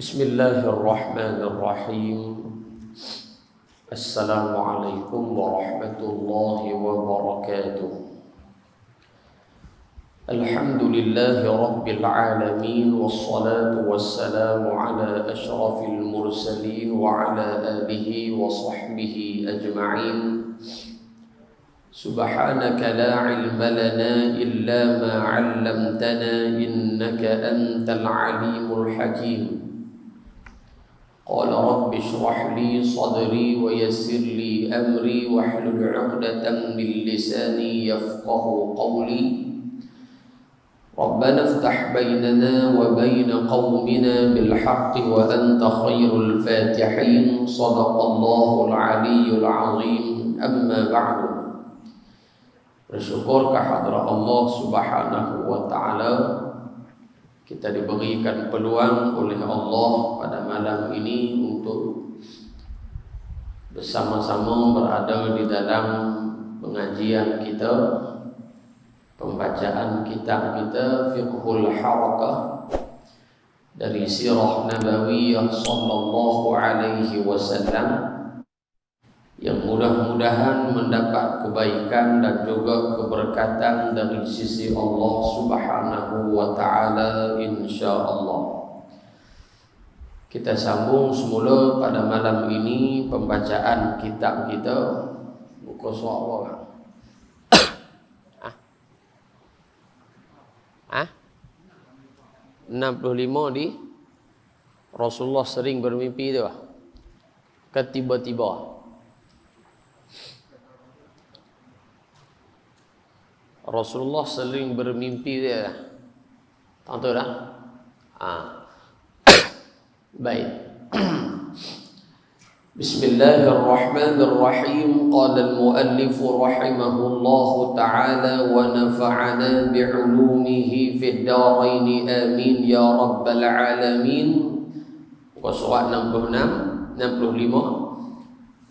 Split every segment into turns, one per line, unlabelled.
Bismillahirrahmanirrahim. Assalamualaikum warahmatullahi wabarakatuh. Alhamdulillahi rabbil alamin, wassalatu wassalamu ala ashrafil mursalin wa ala alihi wa sahbihi ajma'in. Subhanaka la ilma lana illa ma 'allamtana innaka antal alimul hakim. Qala rabbi shrah li sadri wa yassir li amri wahlul 'uqdatam min lisani yafqahu qawli. Rabbana iftah bainana wa baina qaumina bil haqqi wa anta khairul fatihin. Shadaqallahul aliyyul azim. Amma ba'du. Bersyukur kehadrat Allah Subhanahu wa taala, kita diberikan peluang oleh Allah pada malam ini untuk bersama-sama berada di dalam pengajian kita, pembacaan kitab kita Fiqhul Harakah dari Sirah Nabawiyah sallallahu alaihi wasallam, yang mudah-mudahan mendapat kebaikan dan juga keberkatan dari sisi Allah Subhanahu wa taala insyaallah. Kita sambung semula pada malam ini pembacaan kitab kita. Buka suara. 65 di Rasulullah sering bermimpi tu. Ketiba-tiba Rasulullah sering bermimpi dia. Tak tahu dah? Baik. Bismillahirrahmanirrahim. Qala al-muallif rahimahullahu ta'ala wa nafa'ana bi'ulumihi fid darain amin ya rabbal alamin. Surat 65.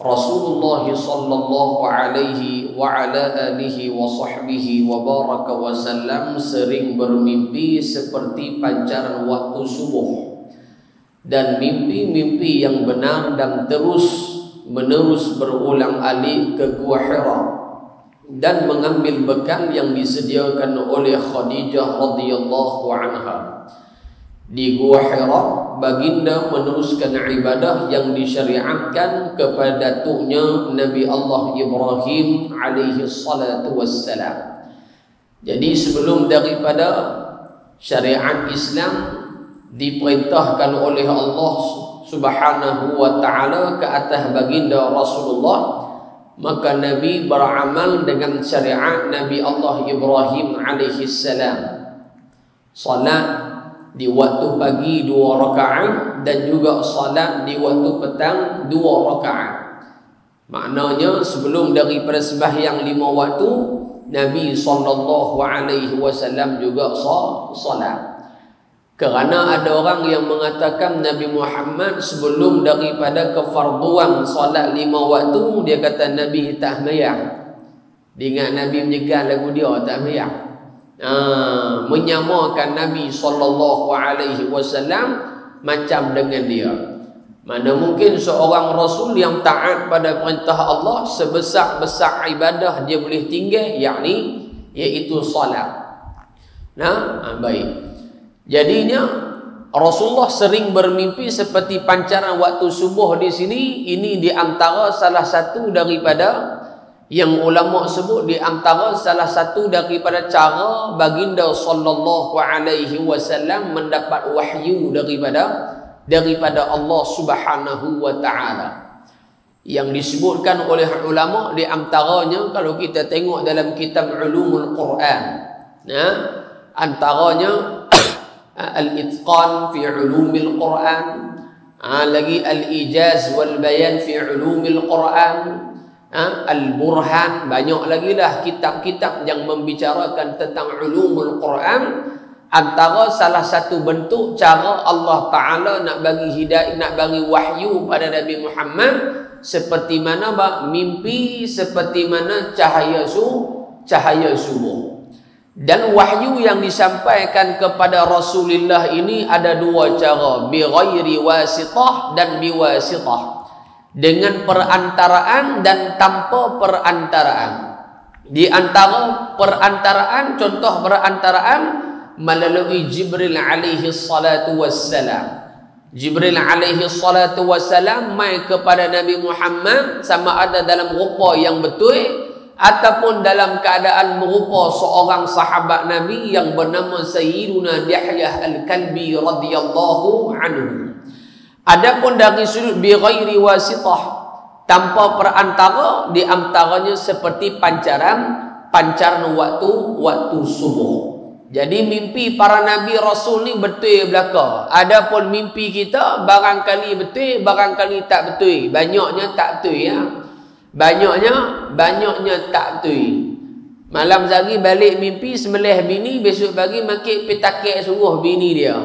Rasulullah sallallahu alaihi wa ala alihi wa sahbihi wa baraka wa sallam sering bermimpi seperti pancaran waktu subuh, dan mimpi-mimpi yang benar dan terus-menerus berulang alik ke Gua Hira dan mengambil bekal yang disediakan oleh Khadijah radhiyallahu anha. Di Gua Hira, baginda meneruskan ibadah yang disyariatkan kepada datuknya Nabi Allah Ibrahim alaihi salatu wassalam. Jadi sebelum daripada syariat Islam diperintahkan oleh Allah Subhanahu wa taala ke atas baginda Rasulullah, maka Nabi beramal dengan syariat Nabi Allah Ibrahim alaihi salam. Salat di waktu pagi 2 rakaat dan juga salat di waktu petang 2 rakaat. Maknanya sebelum daripada sembahyang 5 waktu, Nabi sallallahu alaihi wasallam juga salat. Kerana ada orang yang mengatakan Nabi Muhammad sebelum daripada kefarduan salat 5 waktu, dia kata Nabi tak sembahyang. Dia ingat Nabi menjegal lagu dia tak sembahyang. Menyamakan Nabi sallallahu alaihi wasallam macam dengan dia. Mana mungkin seorang rasul yang taat pada perintah Allah sebesar-besar ibadah dia boleh tinggal, yakni iaitu salat. Baik. Jadinya Rasulullah sering bermimpi seperti pancaran waktu subuh di sini. Ini di antara salah satu daripada yang ulama sebut, di antara salah satu daripada cara baginda sallallahu alaihi wasallam mendapat wahyu daripada Allah Subhanahu wa taala. Yang disebutkan oleh ulama di antaranya, kalau kita tengok dalam kitab Ulumul Quran, antaranya Al-Itqan fi Ulumil Quran, lagi Al-Ijaz wal Bayan fi Ulumil Quran, Al-Burhan, banyak lagi lah kitab-kitab yang membicarakan tentang ulumul Quran. Antara salah satu bentuk cara Allah Ta'ala nak bagi hidayah, nak bagi wahyu pada Nabi Muhammad, seperti mana mimpi, seperti mana cahaya subuh. Dan wahyu yang disampaikan kepada Rasulullah ini ada dua cara, bi ghairi wasitah dan bi wasitah, dengan perantaraan dan tanpa perantaraan. Di antara perantaraan, contoh perantaraan melalui Jibril alaihi salatu wassalam. Jibril alaihi salatu wassalam mai kepada Nabi Muhammad sama ada dalam rupa yang betul ataupun dalam keadaan merupa seorang sahabat Nabi yang bernama Sayyiduna Dihyah Al-Kalbi radhiyallahu anhu. Adapun dari sudut bi ghairi wasitah, tanpa perantara, di antaranya seperti pancaran waktu subuh. Jadi mimpi para nabi rasul ni betul belaka. Adapun mimpi kita barangkali betul, barangkali tak betul. Banyaknya tak betul ya. Banyaknya tak betul. Malam sehari balik mimpi sembelih bini, besok pagi makin petakik suruh bini dia.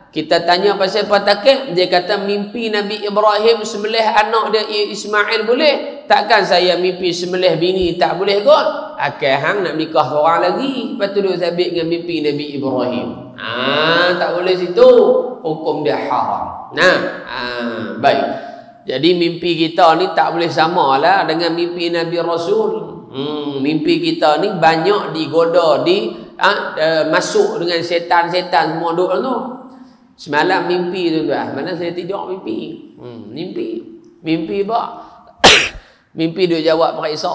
Kita tanya pasal petakik, dia kata mimpi Nabi Ibrahim sembelih anak dia Ismail boleh. Takkan saya mimpi sembelih bini tak boleh kot? Hang nak nikah seorang lagi, lepas tu duduk sabit dengan mimpi Nabi Ibrahim. Tak boleh situ, hukum dia haram. Baik. Jadi mimpi kita ni tak boleh samalah dengan mimpi Nabi Rasul. Mimpi kita ni banyak digoda, masuk dengan setan-setan semua duduk tu. Semalam mimpi tu mana saya tidur mimpi. Mimpi apa? Mimpi dia jawab periksa.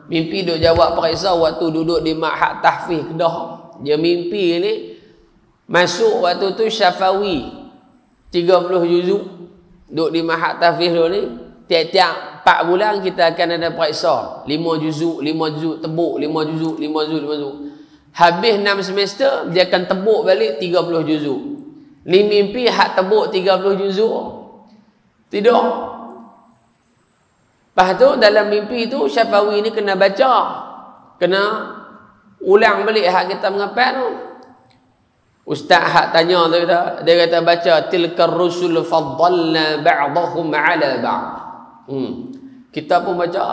Mimpi dia jawab periksa waktu duduk di Ma'had Tahfiz Kedah. Dia mimpi ni masuk waktu tu Syafawi 30 juzuk. Duduk di Ma'had Tahfiz ni tiap-tiap 4 bulan kita akan ada periksa 5 juzuk tebuk, 5 juzuk. Habis 6 semester dia akan tebuk balik 30 juzuk. Ni mimpi hak tebuk 30 juzuk. Tidur. Lepas tu dalam mimpi tu Syafawi ni kena baca. Kena ulang balik hak kita menghafal tu. Ustaz hak tanya tu dia kata baca tilkar rusul faddalna ba'dahum 'ala ba'd. Kita pun baca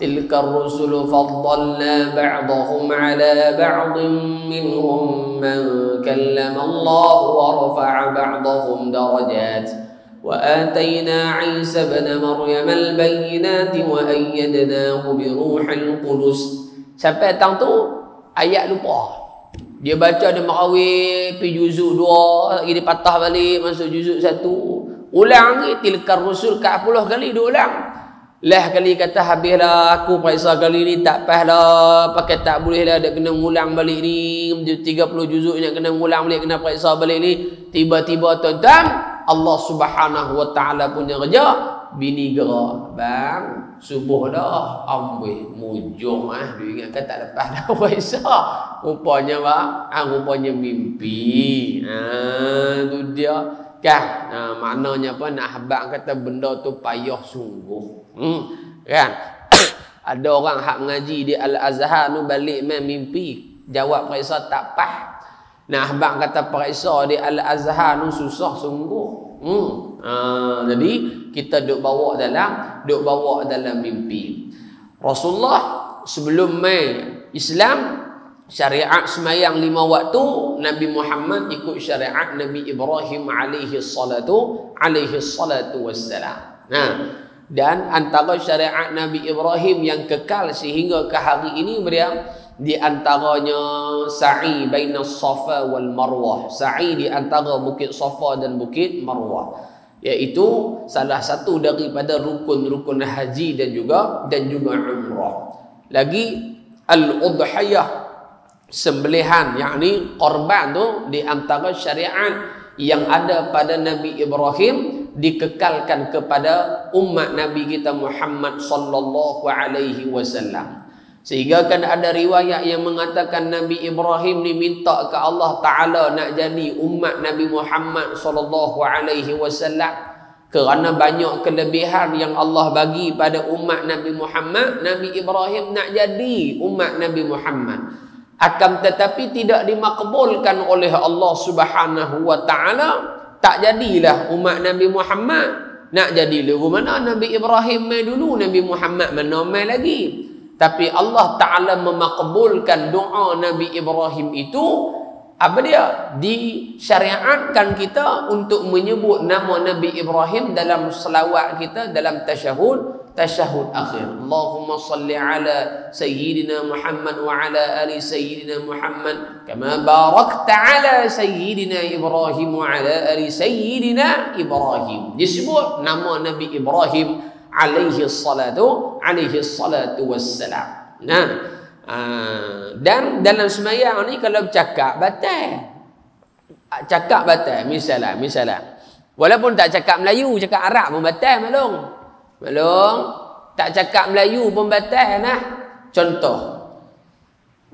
tilkar rusul faddalna ba'dahum 'ala ba'din minhum man kallama Allah wa rafa'a ba'dahum darajat. وآتينا عيسى ابن مريم البينات وأيدناه بروح القدس. Sampai tang tu ayat lupa. Dia baca dia marawih pi juzuk 2, lagi dia patah balik masuk juzuk 1. Ulang ni tilkar rusul ke 10 kali dia ulang. Lah kali kata habislah aku periksa kali ni tak payahlah pakai tak boleh lah dia kena ngulang balik ni 30 juzuk nak kena ngulang balik, kena periksa balik ni. Tiba-tiba tuan-tuan Allah Subhanahu wa taala punya kerja, bini gerak, bang, subuh dah, amboi, mujung dia ingatkan tak lepas dah puasa. Rupanya rupanya mimpi. Tu dia kan. Maknanya apa, nak habaq kata benda tu payah sungguh. Kan? Ada orang hak mengaji di Al-Azhar tu balik main mimpi, jawab periksa tak pah. Nah, abang kata periksa di Al-Azhar tu susah sungguh. Jadi kita duk bawa dalam mimpi. Rasulullah sebelum mai Islam, syariat semayang 5 waktu, Nabi Muhammad ikut syariat Nabi Ibrahim alaihi salatu wassalam. Dan antara syariat Nabi Ibrahim yang kekal sehingga ke hari ini di antaranya sa'i baina Safa wal Marwah. Sa'i di antara Bukit Safa dan Bukit Marwah, iaitu salah satu daripada rukun-rukun haji dan juga umrah. Lagi al-udhiyah, sembelihan, yakni korban tu di antara syariat yang ada pada Nabi Ibrahim dikekalkan kepada umat Nabi kita Muhammad sallallahu alaihi wasallam. Sehingga kan ada riwayat yang mengatakan Nabi Ibrahim ni minta ke Allah Ta'ala nak jadi umat Nabi Muhammad sallallahu alaihi wasallam kerana banyak kelebihan yang Allah bagi pada umat Nabi Muhammad. Nabi Ibrahim nak jadi umat Nabi Muhammad, akan tetapi tidak dimakbulkan oleh Allah Subhanahu wa Ta'ala. Tak jadilah umat Nabi Muhammad. Nak jadi lagu mana Nabi Ibrahim mai dulu, Nabi Muhammad mana mai lagi. Tapi Allah Ta'ala memakbulkan doa Nabi Ibrahim itu, apa dia? Disyariatkan kita untuk menyebut nama Nabi Ibrahim dalam selawat kita, dalam tasyahud akhir. Allahumma salli ala Sayyidina Muhammad wa ala ali Sayyidina Muhammad kama barakta ala Sayyidina Ibrahim wa ala ali Sayyidina Ibrahim. Disebut nama Nabi Ibrahim alaihi salatu wassalam. Nah, dan dalam sembahyang ni kalau bercakap batal, misalnya walaupun tak cakap Melayu, cakap Arab pun batal, maklum tak cakap Melayu pun batal. Nah, contoh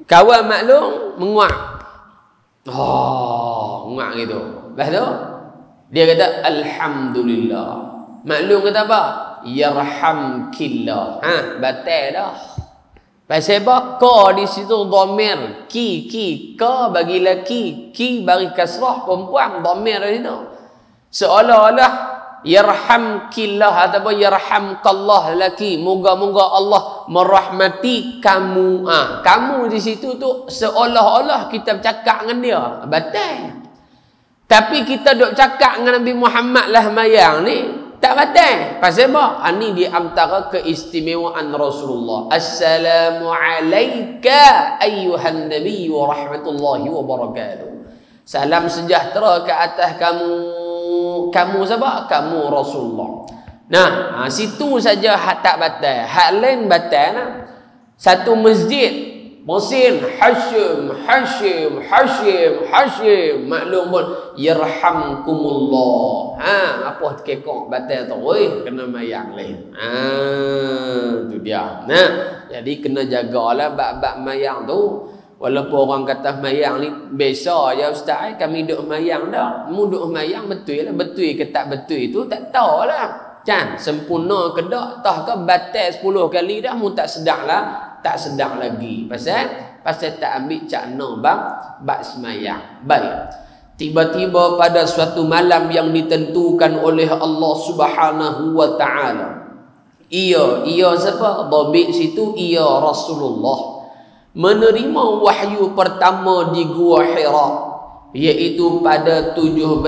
kawan maklum menguak, menguak gitu, lepas tu dia kata alhamdulillah, maklum kata apa? Yarhamkillah. Batal dah. Pasal apa? Ka di situ dhamir. Ki. Ka bagi laki. Ki bagi kasrah perempuan. Dhamir di situ. Seolah-olah yarhamkillah ataupun yarhamkallah laki. Moga-moga Allah merahmati kamu. Kamu di situ tu seolah-olah kita bercakap dengan dia. Batal. Tapi kita duk cakap dengan Nabi Muhammad lah mayang ni, tak batal. Pasal apa? Ini di antara keistimewaan Rasulullah. Assalamu alayka ayyuhan nabi wa rahmatullahi wa barakatuh. Salam sejahtera ke atas kamu. Kamu siapa? Kamu Rasulullah. Nah, situ saja hak tak batal. Hak lain batal. Nah. Satu masjid Musin Hashim maklum pun yarhamkumullah. Apa kekok batal tu? Kena mayang lain. Tu dia. Nah, jadi kena jagalah bab-bab mayang tu. Walaupun orang kata mayang ni biasa je ustaz, kami duk mayang dah. Mu duk mayang betul lah, betul ke tak betul itu tak tahulah. Kan sempurna ke tak, tah ke batal 10 kali dah mu tak sedar lagi. Pasal tak ambil cakna bab semayang. Baik. Tiba-tiba pada suatu malam yang ditentukan oleh Allah Subhanahu wa taala. Ia siapa? Dhabit situ ia Rasulullah menerima wahyu pertama di Gua Hira, iaitu pada 17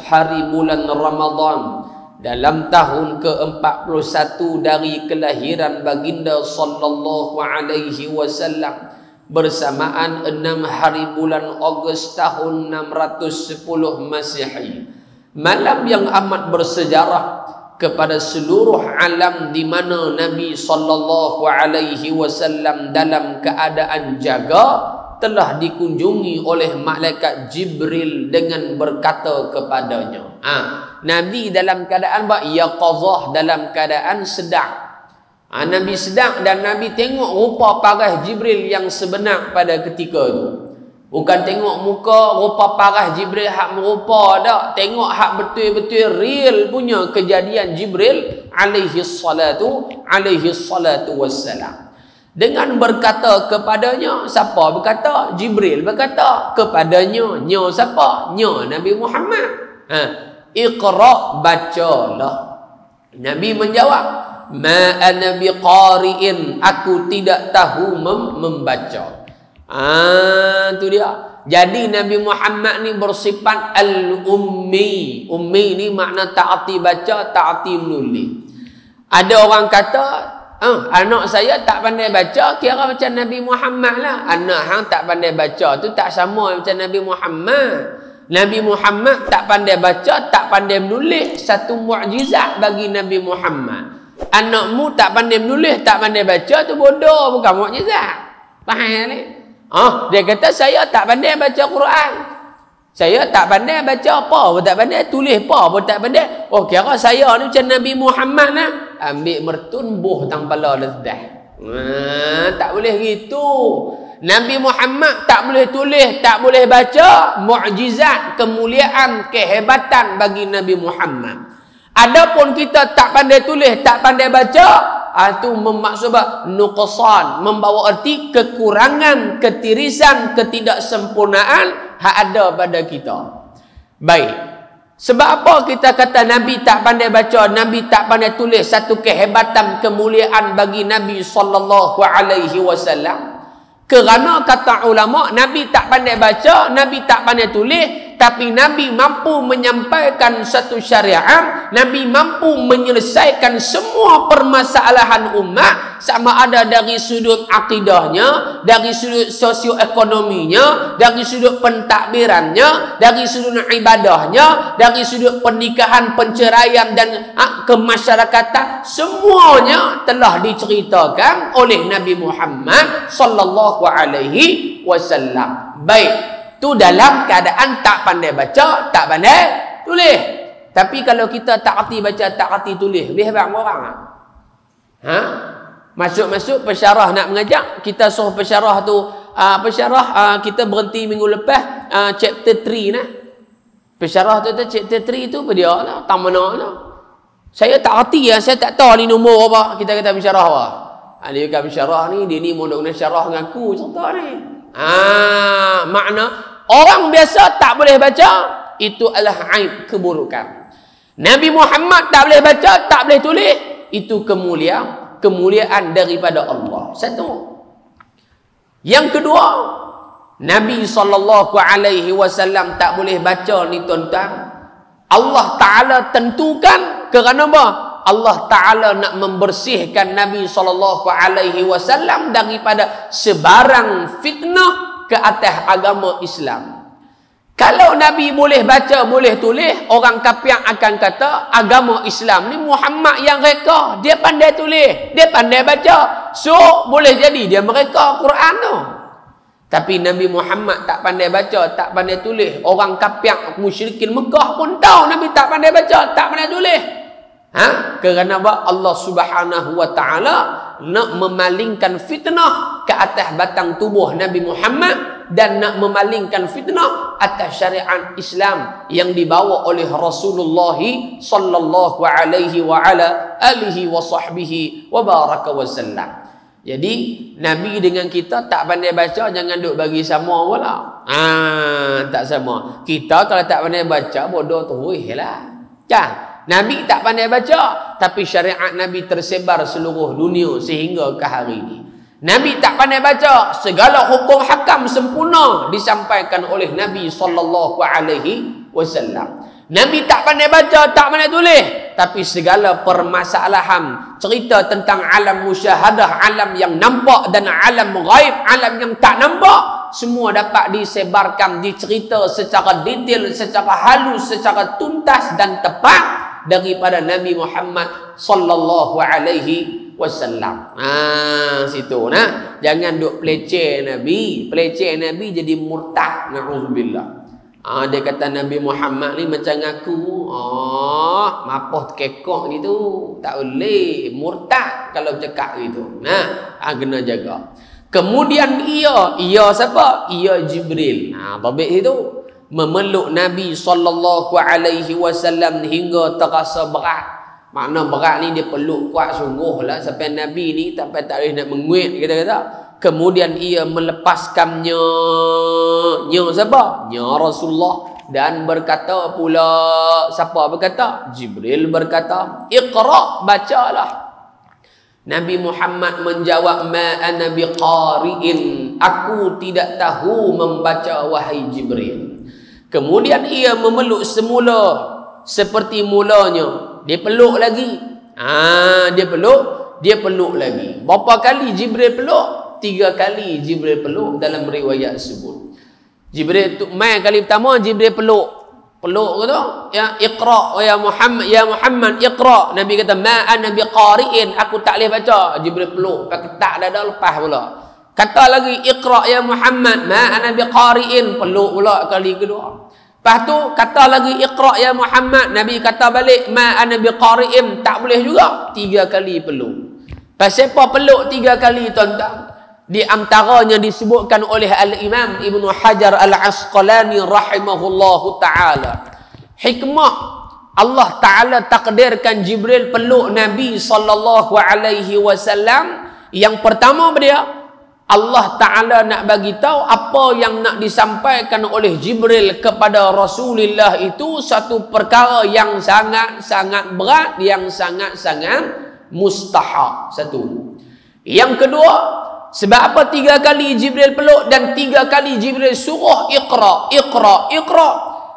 hari bulan Ramadan dalam tahun ke-41 dari kelahiran baginda sallallahu alaihi wasallam, bersamaan 6 hari bulan Ogos tahun 610 Masehi. Malam yang amat bersejarah kepada seluruh alam, di mana Nabi sallallahu alaihi wasallam dalam keadaan jaga telah dikunjungi oleh malaikat Jibril dengan berkata kepadanya. Nabi dalam keadaan yaqazah, dalam keadaan sedang. Nabi sedang dan Nabi tengok rupa parah Jibril yang sebenar pada ketika itu. Bukan tengok muka rupa parah Jibril hak merupa dak, tengok hak betul-betul real punya kejadian Jibril alaihi salatu wassalam. Dengan berkata kepadanya, siapa berkata? Jibril berkata kepadanya, nya siapa? Nya Nabi Muhammad. Iqra, bacalah. Nabi menjawab, ma ana biqari'in, aku tidak tahu membaca. Tu dia. Jadi Nabi Muhammad ni bersifat al-ummi. Ummi ni makna ta'ati baca, ta'ati menulis. Ada orang kata, anak saya tak pandai baca, kira macam Nabi Muhammad lah. Anak hang tak pandai baca tu tak sama macam Nabi Muhammad. Nabi Muhammad tak pandai baca, tak pandai menulis, satu mukjizat bagi Nabi Muhammad. Anakmu tak pandai menulis, tak pandai baca tu bodoh, bukan mukjizat. Faham ni? Dia kata saya tak pandai baca Quran. Saya tak pandai baca apa pun tak pandai, tulis apa pun tak pandai. Kira saya ni macam Nabi Muhammad lah. Ambil mertun buh tang pala dah. Tak boleh gitu. Nabi Muhammad tak boleh tulis, tak boleh baca. Mukjizat, kemuliaan, kehebatan bagi Nabi Muhammad. Adapun kita tak pandai tulis, tak pandai baca, itu bermaksud nuqsan, membawa arti kekurangan, ketirisan, ketidaksempurnaan hak ada pada kita. Baik.
Sebab apa kita kata Nabi tak pandai baca, Nabi tak pandai tulis? Satu kehebatan, kemuliaan bagi Nabi sallallahu alaihi wasallam. Kerana kata ulama, Nabi tak pandai baca, Nabi tak pandai tulis, tapi Nabi mampu menyampaikan satu syariat, Nabi mampu menyelesaikan semua permasalahan umat, sama ada dari sudut akidahnya, dari sudut sosioekonominya, dari sudut pentadbirannya, dari sudut ibadahnya, dari sudut pernikahan, perceraian dan kemasyarakatan, semuanya telah diceritakan oleh Nabi Muhammad sallallahu alaihi wasallam. Baik, tu dalam keadaan tak pandai baca, tak pandai tulis. Tapi kalau kita tak erti baca, tak erti tulis, boleh bang orang? Ha? Masuk-masuk pesyarah nak mengajar, kita suruh pesyarah tu kita berhenti minggu lepas chapter 3 nak. Pesyarah tu chapter 3 tu apa dia lah, tak mana lah. Saya tak erti ya, saya tak tahu ni nombor apa. Kita kata pesyarah apa? Dia kata pesyarah ni, dia ni mau nak syarah dengan aku contoh ni. Makna orang biasa tak boleh baca, itu adalah aib, keburukan. Nabi Muhammad tak boleh baca, tak boleh tulis, itu kemuliaan daripada Allah. Satu. Yang kedua, Nabi SAW tak boleh baca ni tuan-tuan. Allah Ta'ala tentukan kerana apa? Allah Ta'ala nak membersihkan Nabi SAW daripada sebarang fitnah ke atas agama Islam. Kalau Nabi boleh baca, boleh tulis, orang kafir akan kata agama Islam ni Muhammad yang reka. Dia pandai tulis, dia pandai baca. So, boleh jadi dia mereka Quran tu. Tapi Nabi Muhammad tak pandai baca, tak pandai tulis. Orang kafir musyrikin Mekah pun tahu Nabi tak pandai baca, tak pandai tulis. Kerana apa? Allah Subhanahu wa ta'ala nak memalingkan fitnah ke atas batang tubuh Nabi Muhammad dan nak memalingkan fitnah atas syariat Islam yang dibawa oleh Rasulullah sallallahu alaihi wa ala alihi wa sahbihi wa baraka wa sallam. Jadi Nabi dengan kita tak pandai baca, jangan duk bagi sama pula. Tak sama. Kita kalau tak pandai baca, bodoh terus lah. Kan? Nabi tak pandai baca, tapi syariat Nabi tersebar seluruh dunia sehingga ke hari ini. Nabi tak pandai baca, segala hukum hakam sempurna disampaikan oleh Nabi sallallahu alaihi wasallam. Nabi tak pandai baca, tak pandai tulis, tapi segala permasalahan, cerita tentang alam musyahadah, alam yang nampak dan alam ghaib, alam yang tak nampak, semua dapat disebarkan, dicerita secara detail, secara halus, secara tuntas dan tepat daripada Nabi Muhammad sallallahu alaihi wasallam. Situ nah. Jangan duk peleceh Nabi. Peleceh Nabi jadi murtad. Na'udzubillah. Dia kata Nabi Muhammad ni macam aku. Mapoh kekok gitu. Tak boleh. Murtad kalau cakap gitu. Nah, kena jaga. Kemudian ia siapa? Ia Jibril. Tabik itu. Memeluk Nabi sallallahu alaihi wasallam hingga terasa berat. Makna berat ni dia peluk kuat sungguh lah sampai Nabi ni tak boleh nak menguit kata-kata. Kemudian ia melepaskannya. Siapa? Rasulullah. Dan berkata pula, siapa berkata? Jibril berkata, Iqra, bacalah. Nabi Muhammad menjawab, ma ana biqari'in, aku tidak tahu membaca wahai Jibril. Kemudian ia memeluk semula seperti mulanya. Dia peluk lagi. Dia peluk lagi. Berapa kali Jibril peluk? 3 kali Jibril peluk dalam riwayat tersebut. Jibril tu mai kali pertama Jibril peluk kata, ya Iqra ya Muhammad Iqra. Nabi kata ma ana biqari'in, aku tak boleh baca. Jibril peluk, pakai tak dada lepas pula. Kata lagi Iqra ya Muhammad, ma ana biqari'in, peluk pula kali kedua. Lepas tu kata lagi Iqra ya Muhammad, Nabi kata balik ma ana biqari'in, tak boleh juga. 3 kali peluk. Pasal apa peluk 3 kali tuan-tuan? Di antaranya disebutkan oleh Al-Imam Ibnu Hajar Al-Asqalani rahimahullahu ta'ala. Hikmah Allah Ta'ala takdirkan Jibril peluk Nabi sallallahu alaihi wasallam. Yang pertama dia Allah Ta'ala nak bagi tahu apa yang nak disampaikan oleh Jibril kepada Rasulullah itu satu perkara yang sangat-sangat berat, yang sangat-sangat mustahak. Satu. Yang kedua, sebab apa 3 kali Jibril peluk dan 3 kali Jibril suruh iqra, iqra, iqra?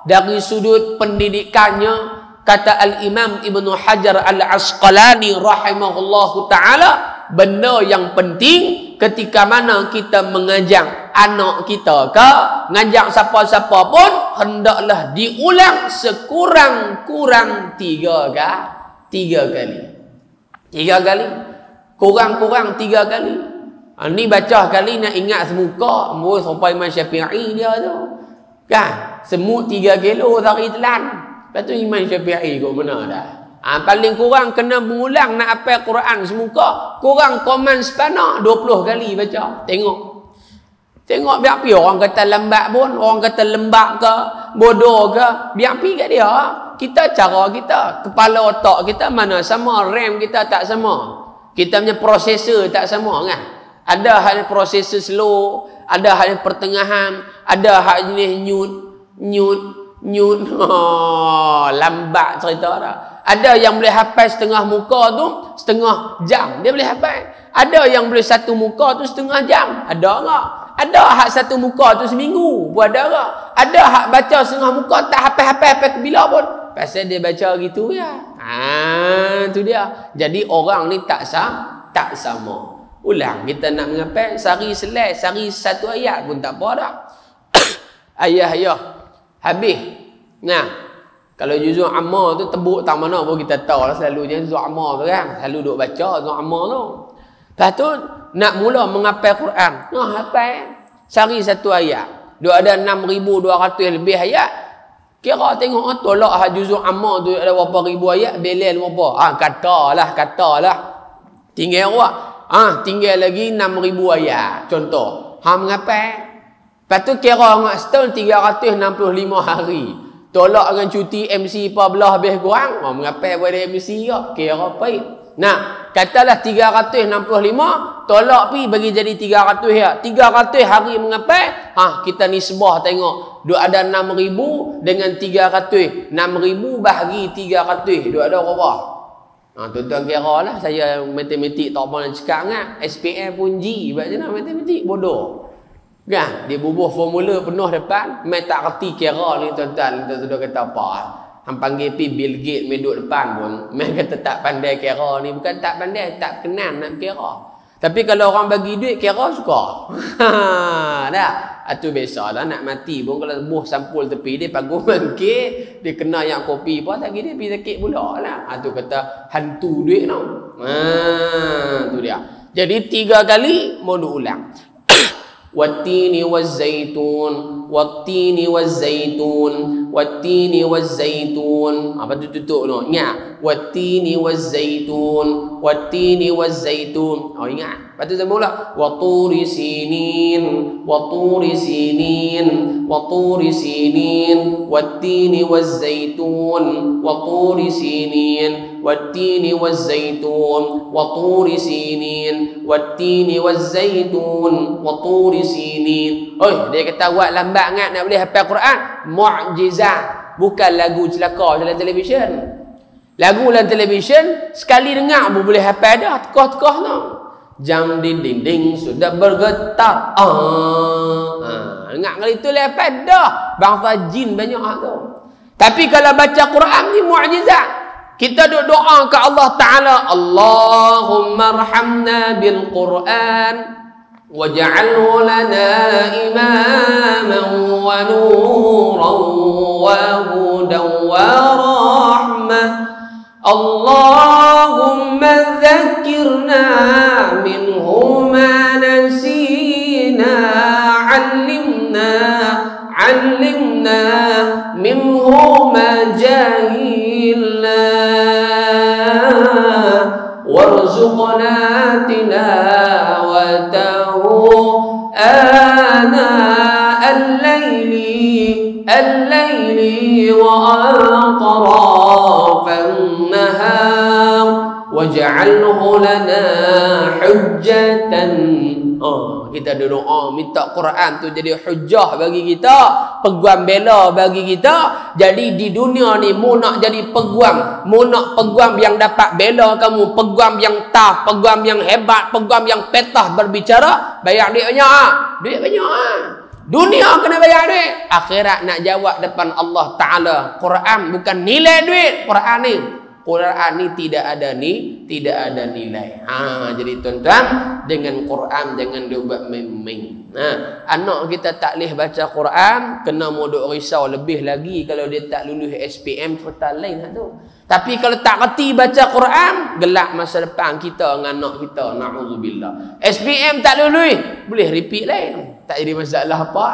Dari sudut pendidikannya, kata Al-Imam Ibnu Hajar Al-Asqalani rahimahullahu ta'ala, benda yang penting ketika mana kita mengajak anak kita ke, ngajak siapa-siapa pun, hendaklah diulang sekurang-kurang 3 kali. 3 kali. Kurang-kurang 3 kali. Ni baca kali nak ingat semuka, sampai Imam Syafi'i dia tu. Kan? Semut 3 kilo sehari telan. Lepas tu Imam Syafi'i kot benar dah. Paling kurang kena mengulang nak hafal Quran semuka, kurang komen sepanak 20 kali baca. Tengok biar pi orang kata lambat pun, orang kata lembab ke, bodoh ke, biar pi kat dia. Kita cara kita, kepala otak kita mana sama, RAM kita tak sama. Kita punya prosesor tak sama kan. Ada hal prosesor slow, ada hal pertengahan, ada hal jenis nyut. Lambat cerita dah. Ada yang boleh hafal setengah muka tu setengah jam dia boleh hafal. Ada yang boleh satu muka tu setengah jam. Ada tak? Ada hak satu muka tu seminggu pun ada tak? Ada hak baca setengah muka tak hafal ke bila pun. Pasal dia baca gitu ya. Tu dia. Jadi orang ni tak sama. Ulang kita nak menghafal sehari selai, sehari 1 ayat pun tak apa dah. Ayah habis. Nah, kalau juzuk amma tu tebuk tak mana pun kita tahu lah, selalunya juzuk amma tu kan, selalu duk baca juzuk amma tu. Lepas tu nak mula menghafal Quran. Hafal sehari 1 ayat. Duk ada 6,200 lebih ayat. Kira tengok tolak hak juzuk amma tu ada berapa ribu ayat, belen berapa. Katalah. Tinggal awak. Tinggal lagi 6,000 ayat. Contoh, menghafal. Lepas tu kira dengan setahun 365 hari. Tolak dengan cuti MC 14 habis kurang. Menghafal pada MC ke? Kira baik. Nah, katalah 365, tolak pi bagi jadi 300 ya. 300 hari menghafal. Kita nisbah tengok. Duk ada 6,000 dengan 300. 6,000 bahagi 300. Duk ada berapa? Tuan-tuan kira lah. Saya matematik tak pernah cakap kan. SPM pun G. Macam mana matematik? Bodoh. Kan? Dia bubuh formula penuh depan. Mai tak reti kira ni tuan-tuan. Tuan-tuan kata apa? Hang panggil pi Bill Gates main duduk depan pun. Mai kata tak pandai kira ni. Bukan tak pandai, tak kenal nak kira. Tapi kalau orang bagi duit, kira suka. Dah. Itu biasalah nak mati pun kalau buh sampul tepi dia panggung bangkit, dia kena yang kopi apa tak dia pergi sakit pula lah. Itu kata hantu duit tau. Tu dia. Jadi 3 kali mau diulang. Wattini wazzaitun, wattini wazzaitun, wattini wazzaitun. Apa tu tutup tu? Ingat. Wattini wazzaitun, wattini wazzaitun. Ingat. Lepas tu saya mula. Waturi sinin, waturi sinin, waturi sinin, wattini wazzaitun, waturi sinin, wattini wazzaitun, waturi sinin, wattini wazzaitun, waturi sinin. Dia kata buat lambat sangat nak boleh hafal Quran. Mu'jizat. Bukan lagu celaka dalam televisyen. Lagu dalam televisyen sekali dengar pun boleh hafal dah. Tekah-tekah tu. Jam dinding sudah bergetar. Dengar kali tu lah hafal dah. Bangsa jin banyak tu. Tapi kalau baca Quran ni mu'jizat. Kita doa ke Allah Ta'ala. Allahumma arhamna bil Quran. وَاجْعَلْهُ لَنَا إِمَامًا وَنُورًا وَهُدًى وَرَحْمَةً اللهم ذكرنا منه ما نسينا علمنا منه ما جهلنا وارزقنا تلاوته آناء الليل وأطراف النهار واجعله لنا حجة Kita doa minta Quran tu jadi hujah bagi kita, peguam bela bagi kita. Jadi di dunia ni mu nak jadi peguam, mu nak peguam yang dapat bela kamu, peguam yang tough, peguam yang hebat, peguam yang petah berbicara, bayar duit banyak ah. Duit banyak ah. Dunia kena bayar duit, akhirat nak jawab depan Allah Taala. Quran bukan nilai duit, Quran ni tidak ada nilai. Jadi tuan-tuan, dengan Quran jangan dibuat main-main. Anak kita tak boleh baca Quran, kena modok risau lebih lagi kalau dia tak lulus SPM, cerita lain lah tu. Tapi kalau tak reti baca Quran, gelap masa depan kita dengan anak kita, na'udzubillah. SPM tak lulus, boleh repeat lain, tak jadi masalah apa.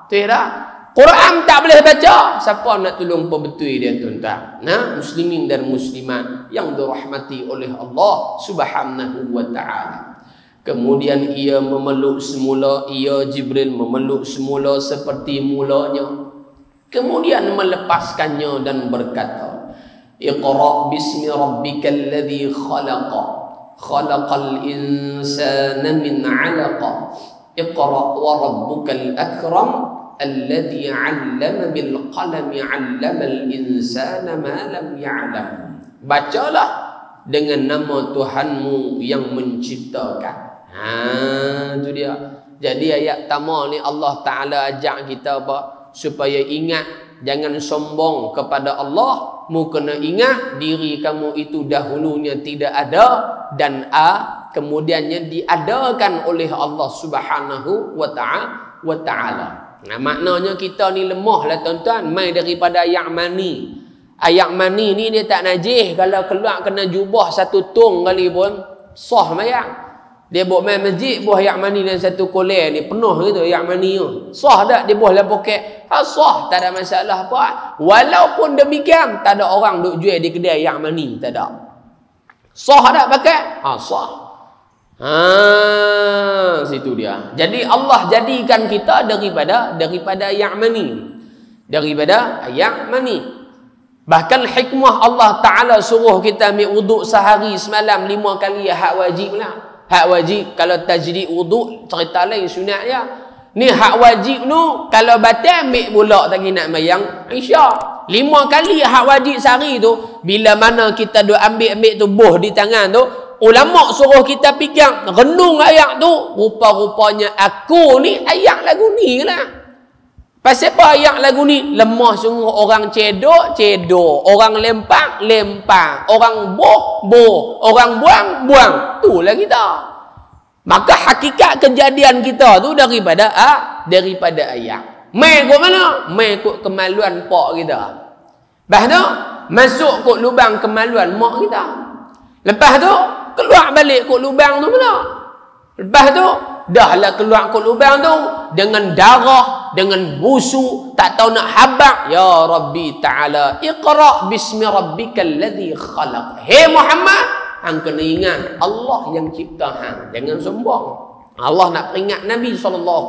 Betul tak? Quran tak boleh baca, siapa nak tolong pembetul dia tuan-tuan? Muslimin dan muslimat yang dirahmati oleh Allah Subhanahu wa taala. Kemudian ia memeluk semula, Jibril memeluk semula seperti mulanya. Kemudian melepaskannya dan berkata, Iqra bismi rabbikal ladzi khalaqa, khalaqal insana min 'alaqa. Iqra wa rabbukal akram alladhi 'allama bil qalami 'allamal insana ma lam ya'lam. Bacalah dengan nama Tuhanmu yang menciptakan. Itu dia. Jadi ayat pertama ni Allah Taala ajak kita apa? Supaya ingat, jangan sombong kepada Allah. Mu kena ingat diri kamu itu dahulunya tidak ada dan kemudiannya diadakan oleh Allah Subhanahu wa taala. Maknanya kita ni lemah lah tuan-tuan, mai daripada ayat mani. Ayat mani ni dia tak najis, kalau keluar kena jubah satu tong kali pun sah mayang. Dia buat main masjid, buah ayat mani dan satu kolej ni penuh gitu ayat mani tu. Sah tak dia buah dalam poket? Sah, tak ada masalah apa. Walaupun demikian, tak ada orang duk jual di kedai ayat mani, tak ada. Sah tak pakai? Sah. Situ dia. Jadi Allah jadikan kita daripada ayat mani. Daripada ayat mani. Bahkan hikmah Allah Ta'ala suruh kita ambil wuduk sehari semalam 5 kali, hak wajib lah. Hak wajib. Kalau tajdid wuduk, cerita lain sunat dia. Ni hak wajib tu, kalau batal ambil pula lagi nak mayang Isyak. 5 kali hak wajib sehari tu, bila mana kita duk ambil tu buh di tangan tu, ulama suruh kita pegang, renung ayat tu, rupa-rupanya aku ni ayat lagu ni lah. Pasal apa ayat lagu ni? Lemah sungguh, orang cedok, orang lempang, orang boh, orang buang. Itulah kita. Maka hakikat kejadian kita tu daripada ayat. Mai kot mana? Mai kot kemaluan pak kita. Lepas tu masuk kot lubang kemaluan mak kita. Lepas tu keluar balik kot lubang tu pula. Lepas tu dahlah keluar kot lubang tu dengan darah, dengan busuk, tak tahu nak habaq. Ya Rabbi Ta'ala, Iqra bismi rabbikal ladzi khalaq. Hey Muhammad, hang kena ingat Allah yang cipta hang. Jangan sombong. Allah nak peringat Nabi SAW.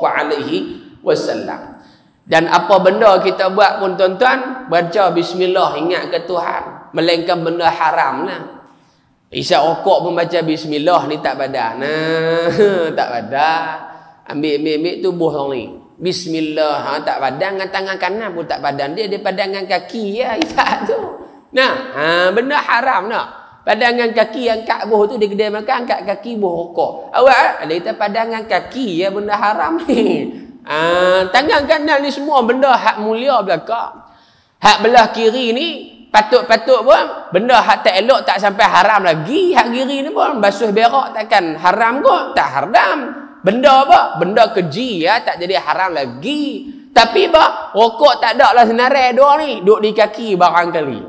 Dan apa benda kita buat pun tuan-tuan, baca bismillah, ingat ke Tuhan. Melainkan benda haram lah. Isap rokok pun baca bismillah ni tak badan. Tak badan. Ambil tubuh orang ni. Bismillah, tak badan dengan tangan kanan pun tak badan. Dia padan dengan kaki ya isap tu. Benda haram nak. Padan dengan kaki, angkat buah tu di kedai makan, angkat kaki buah rokok. Awak ada kita padan dengan kaki ya, benda haram ni. Tangan kanan ni semua benda hak mulia belakang. Hak belah kiri ni patut-patut pun benda hak tak elok, tak sampai haram lagi. Hak kiri ni pun basuh berak takkan haram kot, tak haram. Benda apa? Benda keji ya, tak jadi haram lagi. Tapi apa? Rokok tak ada lah senarai dua ni, duk di kaki barangkali.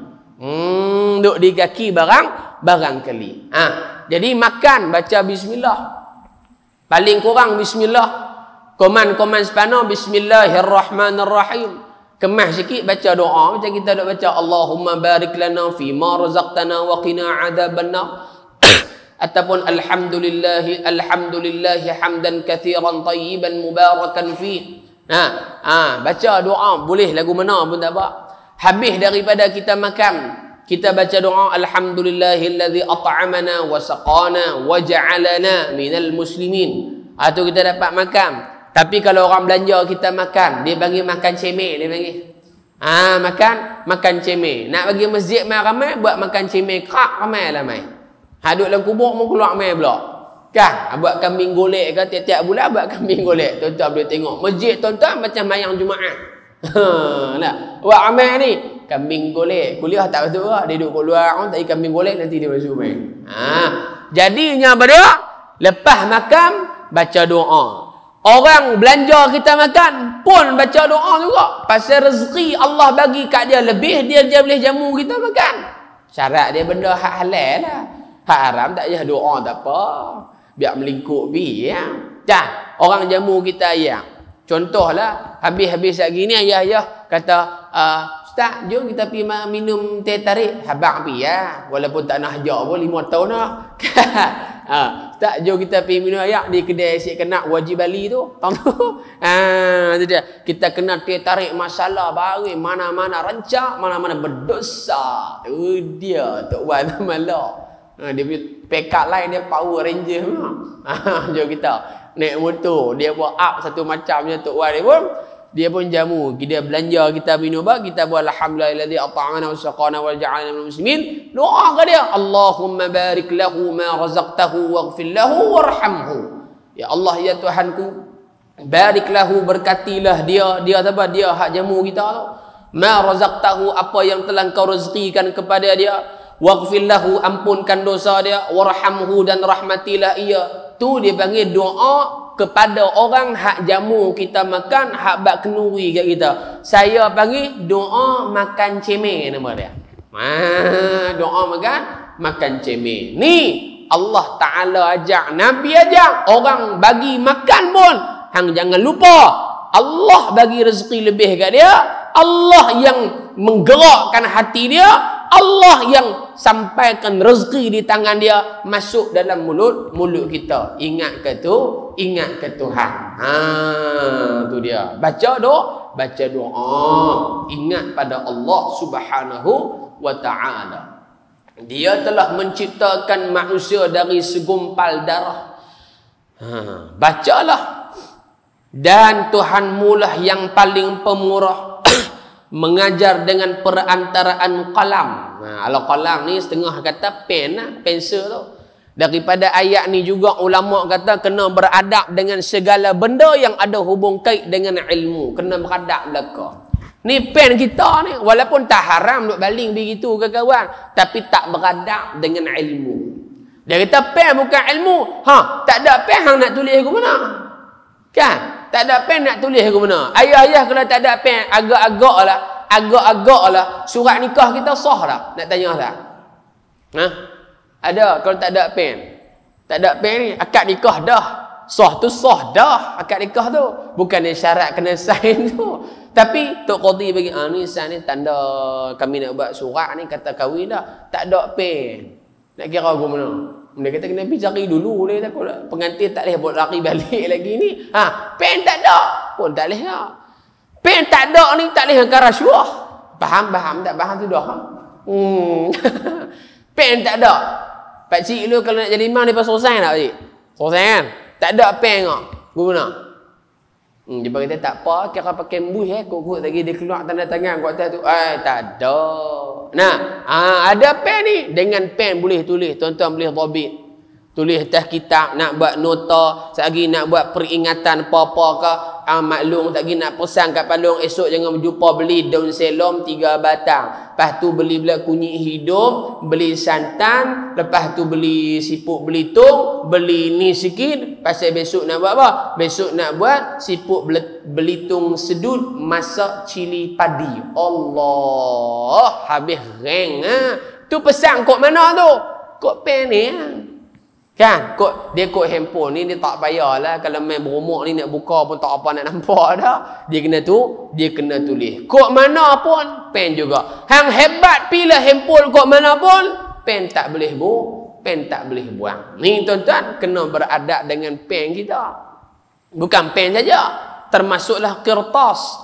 Duk di kaki barangkali. Jadi makan baca bismillah. Paling kurang bismillah. Koman sepana bismillahirrahmanirrahim. Kemas sikit baca doa macam kita dak baca Allahumma barik lana fi ma razaqtana wa qina adzabannar. Ataupun alhamdulillahi hamdan katsiran tayyiban mubarakan fi. Baca doa boleh lagu mana pun tak apa. Habis daripada kita makan, kita baca doa alhamdulillahillazi at'amana wa saqana wa ja'alana minal muslimin. Tu kita dapat makan. Tapi kalau orang belanja kita makan, dia bagi makan cemek, dia bagi. Makan cemek. Nak bagi masjid mai ramai, buat makan cemek krak ramai. Duduk dalam kubur mau keluar mai pula. Kan? Buat kambing golek ke tiap-tiap bulan buat kambing golek. Tuan-tuan boleh tengok. Masjid tuan-tuan macam mayang Jumaat. Nak buat ramai ni kambing golek. Kuliah tak betul lah. Dia duduk keluar orang tak kambing golek nanti dia masuk main. Jadinya apa dia? Lepas makan baca doa. Orang belanja kita makan pun baca doa juga. Pasal rezeki Allah bagi kat dia lebih, dia boleh jamu kita makan. Syarat dia benda hak halal lah. Hak haram tak payah doa tak apa. Biar melingkup ya. Dah, orang jamu kita ya. Contohlah, habis-habis lagi ni ayah kata, Ustaz, jom kita pergi minum teh tarik. Habang pergi ya. Walaupun tak nak hajak pun 5 tahun dah. Ustaz, jom kita pergi minum ayak di kedai Syed Kenak Wajib Bali tu. Tahu tu? Itu dia. Kita kena teh tarik masalah baru. Mana-mana rancak, mana-mana berdosa. Tu dia Tok Wan malah. Dia punya pekat lain dia Power Ranger. Jom kita naik motor, dia buat up satu macam je Tok Wan dia pun jamu. Dia belanja kita minum kita buat alhamdulillahi at'amana wa saqana wa ja'alna minal muslimin. Doa ke dia, Allahumma barik lahu ma razaqtahu waghfir lahu warhamhu. Ya Allah ya Tuhanku, barik lahu, berkatilah dia apa dia hak jamu kita tu. Ma razaqtahu, apa yang telah kau rezekikan kepada dia. Waghfir lahu, ampunkan dosa dia. Warhamhu, dan rahmatilah ia. Tu dia panggil doa kepada orang hak jamu kita makan, hak bak kenuri kat kita. Saya panggil doa makan cemek nama dia. Doa makan cemek. Ni Allah Ta'ala ajak, Nabi ajak, orang bagi makan pun hang jangan lupa Allah bagi rezeki lebih kat dia. Allah yang menggerakkan hati dia. Allah yang sampaikan rezeki di tangan dia masuk dalam mulut kita. Ingat ke tu? Ingat ke Tuhan. Tu dia. Baca doa. Ingat pada Allah Subhanahu wa ta'ala. Dia telah menciptakan manusia dari segumpal darah. Bacalah. Dan Tuhanmu lah yang paling pemurah. Mengajar dengan perantaraan qalam. Kalau qalam ni setengah kata pen lah, pensel tu. Daripada ayat ni juga ulama kata kena beradab dengan segala benda yang ada hubung kait dengan ilmu. Kena beradab belaka. Ni pen kita ni walaupun tak haram duk baling begitu ke kawan, tapi tak beradab dengan ilmu. Dia kata pen bukan ilmu. Tak ada pen hang nak tulis ke mana? Kan? Tak ada pen nak tulis ke mana? Ayah-ayah kalau tak ada pen, agak-agak lah. Surat nikah kita sah tak? Nak tanya tak? Ada kalau tak ada pen. Tak ada pen ni, akad nikah dah. Sah tu sah dah akad nikah tu. Bukan dia syarat kena sign tu. Tapi Tok Qadi bagi, ni sign ni tanda kami nak buat surat ni kata kahwin dah. Tak ada pen. Nak kira ke mana? Dia kata kena pergi cari dulu. Dia takut pengantin tak boleh buat lari balik lagi ni. Pen tak ada pun tak boleh lah. Pen tak ada ni tak boleh angkat rasuah. Faham tak faham tu dah. Pen tak ada. Pakcik lu kalau nak jadi imam dia pasal selesai tak pakcik? Selesai kan? Tak ada pen kau. Guna. Dia kata tak apa, kira pakai embuih kot lagi dia keluar tanda tangan kat atas tu. Tak ada. Nah, ada pen ni. Dengan pen boleh tulis. Tuan-tuan boleh dhabit. Tulis atas kitab, nak buat nota, lagi nak buat peringatan apa-apa ke, maklum lagi nak pesan kat palung, esok jangan berjumpa, beli daun selom 3 batang. Lepas tu beli pula kunyit hidup, beli santan, lepas tu beli siput belitung, beli ni sikit, pasal besok nak buat apa? Besok nak buat siput belitung sedut masak cili padi. Allah, habis reng Tu pesan kod mana tu? Kod pen ni Kan? Dia kod handphone ni dia tak payahlah. Kalau main berumur ni nak buka pun tak apa nak nampak dah. Dia kena tulis. Kod mana pun, pen juga. Hang hebat pilih handphone kod mana pun, pen tak boleh buang. Ni tuan-tuan kena beradab dengan pen kita. Bukan pen saja. Termasuklah kertas.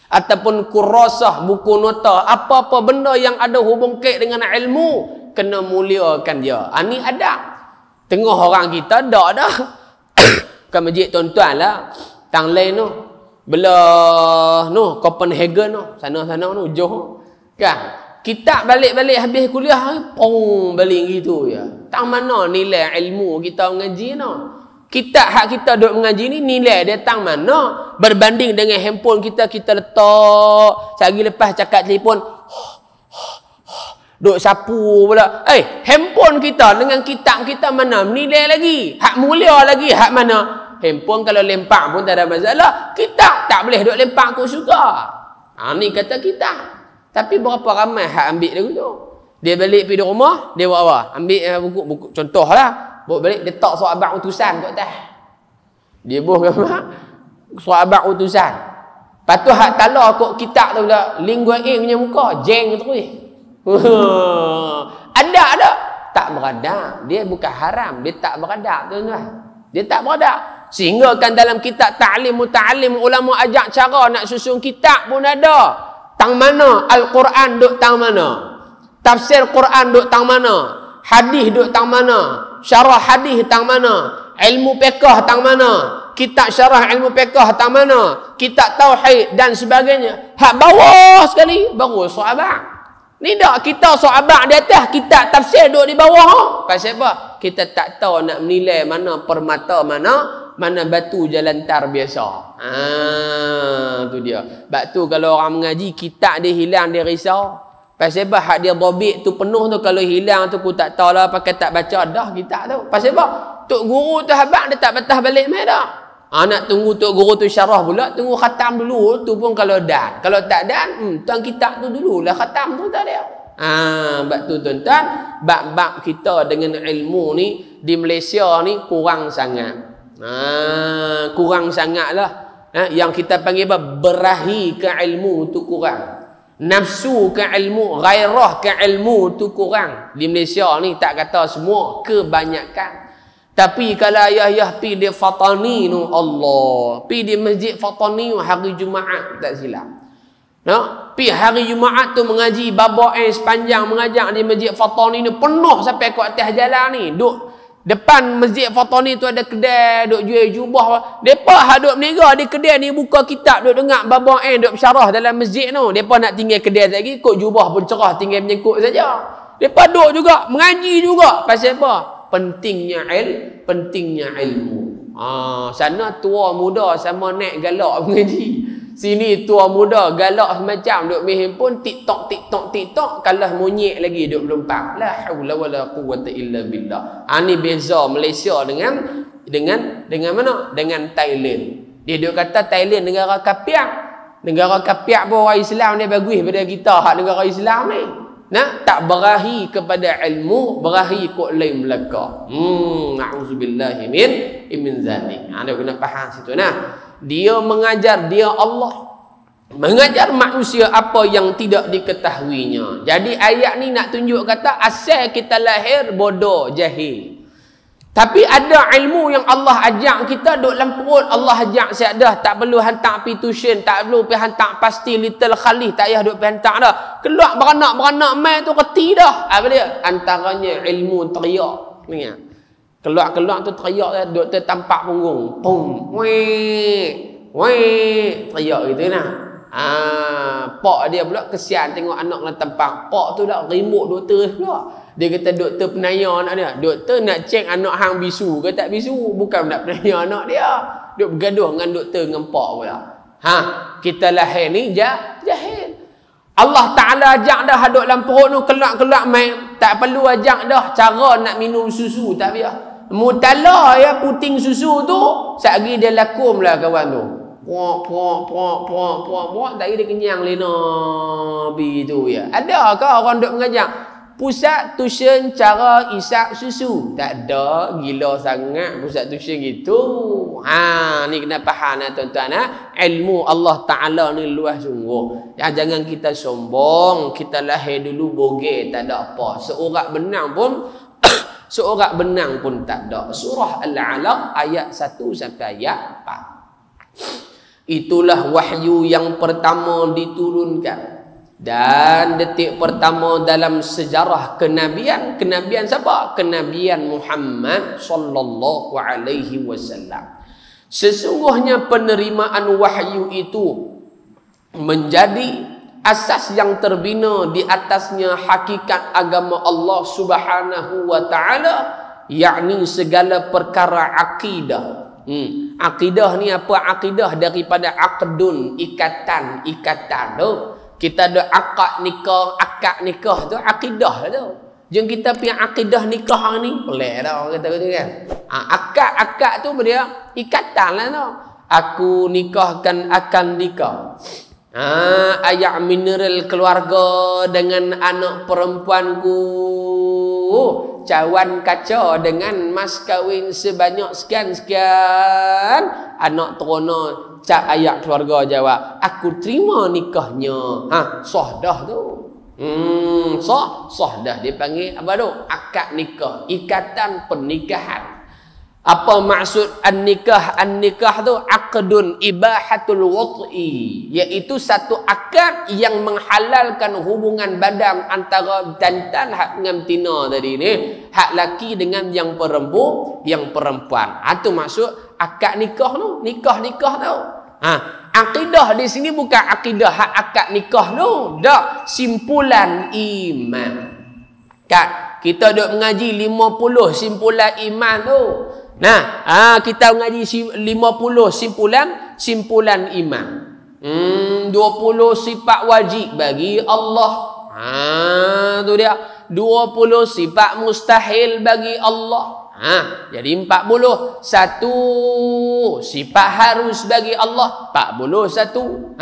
Ataupun kurasah, buku nota. Apa-apa benda yang ada hubung kait dengan ilmu, kena muliakan dia. Ini adab. Tengah orang kita dak dah. Ke masjid tuan-tuan lah. Tang lain tu. Belah no Copenhagen tu. Sana-sana tu jauh. Kan? Kita balik-balik habis kuliah, balik gitu ya. Tang mana nilai ilmu kita mengaji no? Kita hak kita duk mengaji ni nilai dia tang mana? Berbanding dengan handphone kita letak. Sehari lepas cakap telefon, duk sapu pula. Handphone kita dengan kitab kita mana nilai lagi? Hak mulia lagi, hak mana? Handphone kalau lempak pun tak ada masalah. Kitab tak boleh duk lempak aku suka. Ni kata kitab. Tapi berapa ramai hak ambil lagu tu? Dia balik pergi di rumah, dia buat apa? Ambil buku contohlah. Bawa balik, dia tak surat abang utusan kat atas. Dia buh gambar surat abang utusan. Lepas tu hak talar kok kitab tu pula lingua punya muka, jeng terus. Ada. Tak beradab. Dia bukan haram, dia tak beradab tuan-tuan. Dia tak beradab. Sehingga kan dalam kitab ta'lim muta'allim ulama ajak cara nak susun kitab pun ada. Tang mana Al-Quran duk tang mana? Tafsir Quran duk tang mana? Hadis duk tang mana? Syarah hadis tang mana? Ilmu fiqh tang mana? Kitab syarah ilmu fiqh tang mana? Kitab tauhid dan sebagainya. Hak bawah sekali baru sahabat. Ni dak kita sahabat di atas, kitab tafsir duk di bawah. Pasal apa? Kita tak tahu nak menilai mana permata mana batu jalan tar biasa. Tu dia. Sebab tu kalau orang mengaji kitab dia hilang dia risau. Pasal apa? Hak dia dhabit tu penuh tu, kalau hilang tu aku tak tahu lah, pakai tak baca dah kitab tu. Pasal apa? Tok guru tu habaq dia tak patah balik mai dah. Nak tunggu tok guru tu syarah pula, tunggu khatam dulu tu pun kalau dan. Kalau tak dan, tuan kitab tu dululah khatam tu tak dia. Sebab tu tuan-tuan, bab-bab kita dengan ilmu ni di Malaysia ni kurang sangat. Kurang sangatlah. Yang kita panggil apa? Berahi ke ilmu tu kurang. Nafsu ke ilmu, gairah ke ilmu tu kurang. Di Malaysia ni tak kata semua, kebanyakan. Tapi kalau ayah-ayah pi di Fatani tu, Allah, pi di masjid Fatani hari Jumaat tak silap. Pi hari Jumaat tu mengaji babak sepanjang mengajar di masjid Fatani ni penuh sampai ke atas jalan ni. Duk depan masjid Fatani tu ada kedai duk jual jubah. Depa hak duk berniaga di kedai ni buka kitab duk dengar babak duk bersyarah dalam masjid tu. Depa nak tinggal kedai lagi kok jubah pun cerah tinggal menyengkut saja. Depa duk juga mengaji juga. Pasal apa? Pentingnya ilmu. Sana tua muda sama naik galak mengaji. Sini tua muda galak macam duk main handphone TikTok kalah monyet lagi duk melompat. La haula wala quwwata illa billah. Ni beza Malaysia dengan mana? Dengan Thailand. Dia duk kata Thailand negara kafir. Negara kafir pun orang Islam dia bagus pada kita hak negara Islam ni. Tak berahi kepada ilmu, berahi kok lain belaka. Na'udzubillahi min zalik. Anda kena faham situ nah. Dia mengajar, dia Allah mengajar manusia apa yang tidak diketahuinya. Jadi ayat ni nak tunjuk kata asal kita lahir bodoh, jahil. Tapi ada ilmu yang Allah ajak kita duk dalam perut. Allah ajak siap dah, tak perlu hantar pergi tuition, tak perlu pergi hantar pasti little khalih, tak payah duk pergi hantar dah. Keluar beranak mai tu reti dah. Apa dia? Antaranya ilmu teriak. Ingat. Keluar tu teriak dah, duk tertampak punggung. Pum, weh, teriak gitu nah. Pak dia pula kesian tengok anak nak tempat. Pak tu dah remote doktor pula. Dia kata doktor penanya anak dia. Doktor nak cek anak hang bisu ke tak bisu. Bukan nak penanya anak dia. Duk bergaduh dengan doktor dengan pak pula. Kita lahir ni jahil. Allah Ta'ala ajak dah duduk dalam perut tu kelak-kelak main. Tak perlu ajak dah cara nak minum susu. Tak payah. Mutala ya puting susu tu. Sehari dia lakum lah kawan tu. Puak tak dia kenyang lena bi tu ya. Ada ke orang duk mengajar pusat tuition cara isap susu? Tak ada, gila sangat pusat tuition gitu. Ni kena faham tuan-tuan ilmu Allah Taala ni luas sungguh. Jangan kita sombong, kita lahir dulu bogey tak ada apa. Seorang benang pun tak ada. Surah Al-Alaq ayat 1 sampai ayat 4. Itulah wahyu yang pertama diturunkan Dan detik pertama dalam sejarah kenabian, kenabian siapa? Kenabian Muhammad sallallahu alaihi wasallam. Sesungguhnya penerimaan wahyu itu menjadi asas yang terbina di atasnya hakikat agama Allah Subhanahu wa taala, yakni segala perkara akidah. Akidah ni apa? Akidah daripada aqdun, ikatan tu. Kita ada akad nikah tu akidah tu. Jeng kita punya akidah nikah ni pelik dah kata gitu kan. Akad tu dia ikatan lah tu. Aku nikahkan akan nikah. Ayat mineral keluarga dengan anak perempuanku, cawan kaca dengan mas kahwin sebanyak sekian-sekian, anak terono cak ayat keluarga jawab, aku terima nikahnya. Sah dah tu. Sah dah dipanggil apa tu? Akad nikah, ikatan pernikahan. Apa maksud an-nikah? An-nikah tu aqdun ibahatul wat'i, iaitu satu akad yang menghalalkan hubungan badan antara jantan hak dengan betina tadi ni, hak laki dengan yang perempuan. Itu maksud akad nikah tu, nikah tu. Akidah di sini bukan akidah hak akad nikah tu, dak, simpulan iman. Kan kita duk mengaji 50 simpulan iman tu. Kita mengaji 50 simpulan iman. 20 sifat wajib bagi Allah. Tu dia. 20 sifat mustahil bagi Allah. Jadi 40. 1 sifat harus bagi Allah. 41.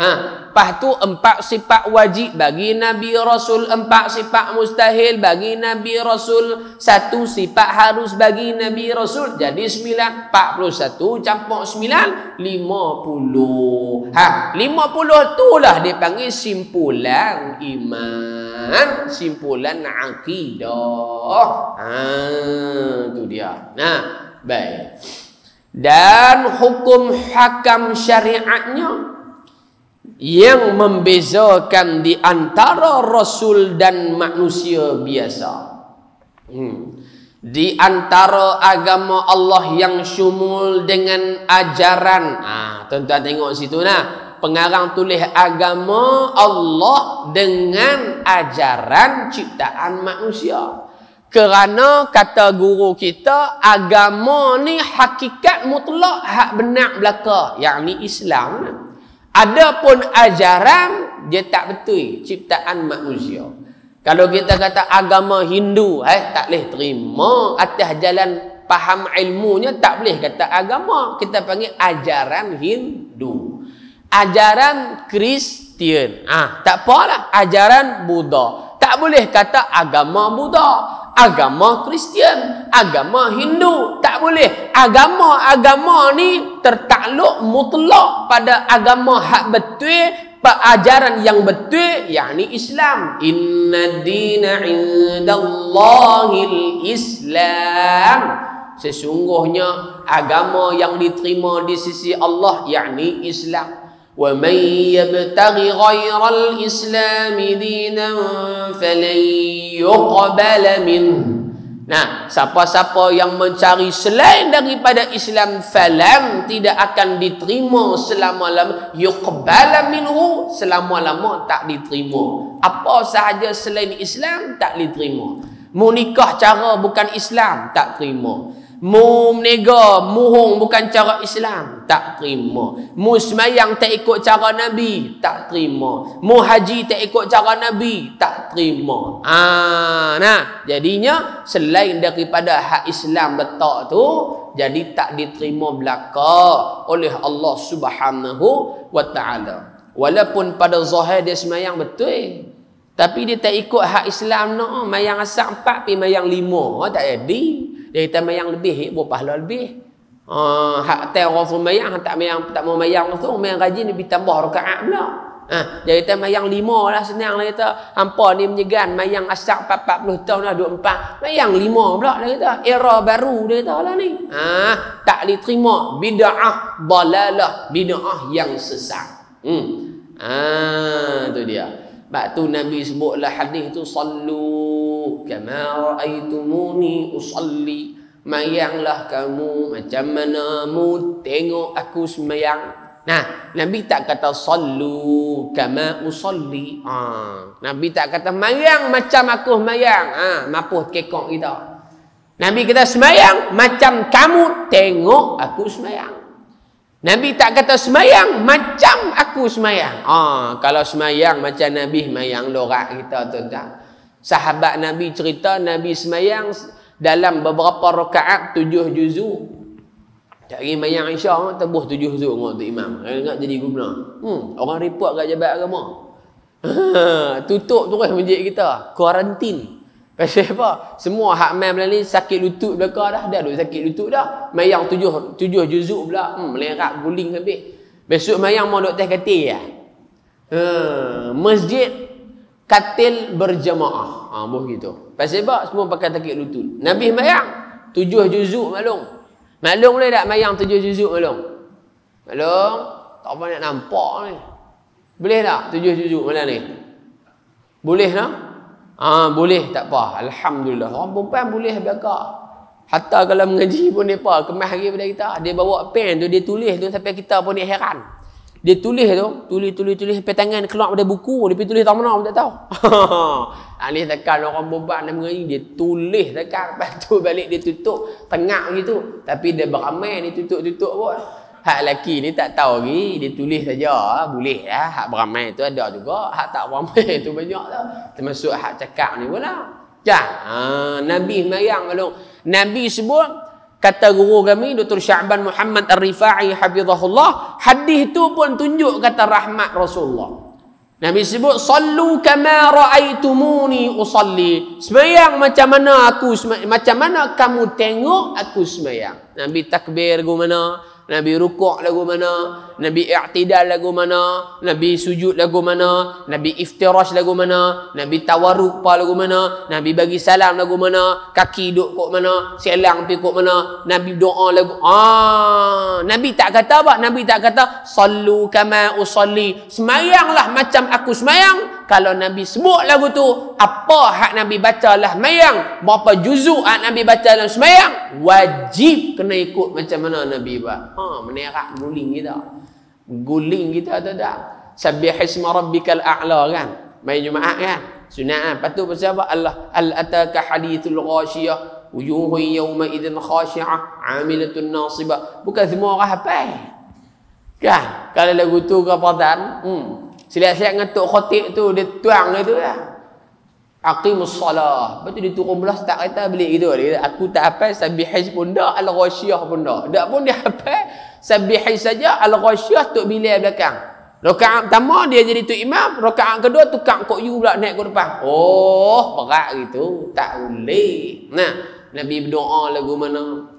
Lepas tu 4 sifat wajib bagi Nabi Rasul, 4 sifat mustahil bagi Nabi Rasul, 1 sifat harus bagi Nabi Rasul. Jadi 9. 41 campur 9, 50. 50 itulah dipanggil simpulan iman, simpulan akidah. Tu dia. Baik. Dan hukum hakam syariatnya yang membezakan di antara Rasul dan manusia biasa. Di antara agama Allah yang syumul dengan ajaran. Tuan-tuan tengok situ nah. Pengarang tulis agama Allah dengan ajaran ciptaan manusia. Kerana kata guru kita, agama ni hakikat mutlak hak benar belaka, yakni Islam. Adapun ajaran dia tak betul ciptaan manusia. Kalau kita kata agama Hindu, tak boleh terima atas jalan faham ilmunya, tak boleh kata agama. Kita panggil ajaran Hindu. Ajaran Kristian, tak apalah, ajaran Buddha. Tak boleh kata agama Buddha, agama Kristian, agama Hindu. Tak boleh. Agama ni tertakluk mutlak pada agama hak betul, ajaran yang betul, yakni Islam. Inna dina indallahil Islam. Sesungguhnya agama yang diterima di sisi Allah yakni Islam. وَمَنْ يَبْتَغِ غَيْرَ الْإِسْلَامِ دِينًا فَلَنْ يُقْبَلَ مِنْهُ. Siapa-siapa yang mencari selain daripada Islam, falan, tidak akan diterima selama-lama. Yuqbala minhu, selama-lama tak diterima. Apa sahaja selain Islam tak diterima. Mu nikah cara bukan Islam, tak terima. Mu menega, muhung bukan cara Islam, tak terima. Mu semayang tak ikut cara Nabi, tak terima. Mu haji tak ikut cara Nabi, tak terima. Jadinya selain daripada hak Islam letak tu, jadi tak diterima belaka oleh Allah Subhanahu wa taala. Walaupun pada zahir dia semayang betul, tapi dia tak ikut hak Islam no, mayang asal 4 pi mayang 5, tak jadi. Dia kata mayang lebih, buat pahala lebih. Hak tai orang mayang, tak mau mayang tu, mayang rajin lebih tambah rakaat pula. Dia kata mayang 5 lah, senang lah kata. Hampa ni menyegan mayang asal 40 tahun dah 24. Mayang 5 pula dia kata. Era baru dia kata lah ni. Tak diterima. Bid'ah dalalah, bid'ah yang sesat. Tu dia. Sebab tu Nabi sebutlah hadis tu, sallu kama raaitumuni usalli. Mayanglah kamu macam mana mu tengok aku sembahyang. Nah, Nabi tak kata sallu kama usalli. Nabi tak kata mayang macam aku sembahyang. Mapuh kekok kita. Nabi kata sembahyang macam kamu tengok aku sembahyang. Nabi tak kata sembahyang macam aku sembahyang. Kalau sembahyang macam Nabi sembahyang lorak kita tu tak. Sahabat Nabi cerita Nabi sembahyang dalam beberapa rakaat 7 juzuk. Cari mayang Aisyah tebus 7 juzuk dengan tu imam. Ingat jadi gubernur. Orang report kat Jabat Agama. Tutup terus masjid kita. Kuarantin. Pasal apa? Semua hak mai melalui sakit lutut belakang dah duk sakit lutut dah. Mayang 7 juzuk pula. Melerak guling habis. Besok mayang mau duk teh katil ya. Masjid katil berjamaah. Begitu. Pasal apa? Semua pakai sakit lutut. Nabi mayang 7 juzuk maklum. Maklum boleh tak mayang 7 juzuk maklum? Maklum? Tak apa nak nampak ni. Boleh tak 7 juzuk malam ni? Boleh tak? Boleh tak apa. Alhamdulillah. Orang perempuan boleh belakang. Hatta kalau mengaji pun mereka kemas lagi pada kita. Dia bawa pen tu, dia tulis tu sampai kita pun dia heran. Dia tulis tu, tulis sampai tangan keluar pada buku. Dia pergi tulis tak mana pun tak tahu. Alih tekan orang perempuan dan mengaji, dia tulis tekan. Lepas tu balik dia tutup tengah gitu. Tapi dia beramai, dia tutup-tutup pun. Hak lelaki ni tak tahu lagi, dia tulis saja, boleh lah. Hak beramai tu ada juga, hak tak beramai tu banyak lah. Termasuk hak cakap ni pula. Nabi mayang maklum. Nabi sebut, kata guru kami Dr. Sya'ban Muhammad Ar-Rifai hafizahullah, hadis tu pun tunjuk kata rahmat Rasulullah. Nabi sebut sallu kama raaitumuni usalli. Sembahyang macam mana kamu tengok aku sembahyang. Nabi takbir lagu mana, Nabi rukuk lagu mana, Nabi i'tidal lagu mana, Nabi sujud lagu mana, Nabi iftirash lagu mana, Nabi tawarruk pa lagu mana, Nabi bagi salam lagu mana, kaki duk kok mana, selang pi kok mana, Nabi doa lagu. Nabi tak kata apa? Nabi tak kata sallu kama usalli. Semayanglah macam aku semayang. Kalau Nabi sebut lagu tu, apa hak Nabi baca lah mayang, berapa juzuk hak Nabi baca dalam semayang, wajib kena ikut macam mana Nabi buat. Menerak guling kita. Guling kita tu tak. Sabbihisma rabbikal a'la kan. Main Jumaat kan. Sunat kan. Lepas tu pasal apa? Al-ataka hadithul ghashiyah. Wujuhun yawma idhin khashi'ah. Amilatun nasibah. Bukan semua orang hafal. Kan? Kalau lagu tu ke perhatian. Silat-silat dengan Tok Khotib tu. Dia tuang itu lah. Aqimus salah. Lepas tu dia turun belah tak kata balik gitu. Dia kata, aku tak hafal sabihis pun dah, al-ghasyiyah pun dah. Tak pun dia hafal sabihis saja, al-ghasyiyah tuk bilal belakang. Rakaat pertama dia jadi tok imam, rakaat kedua tukang kok you pula naik ke depan. Berat gitu. Tak boleh. Nah, Nabi berdoa lagu mana?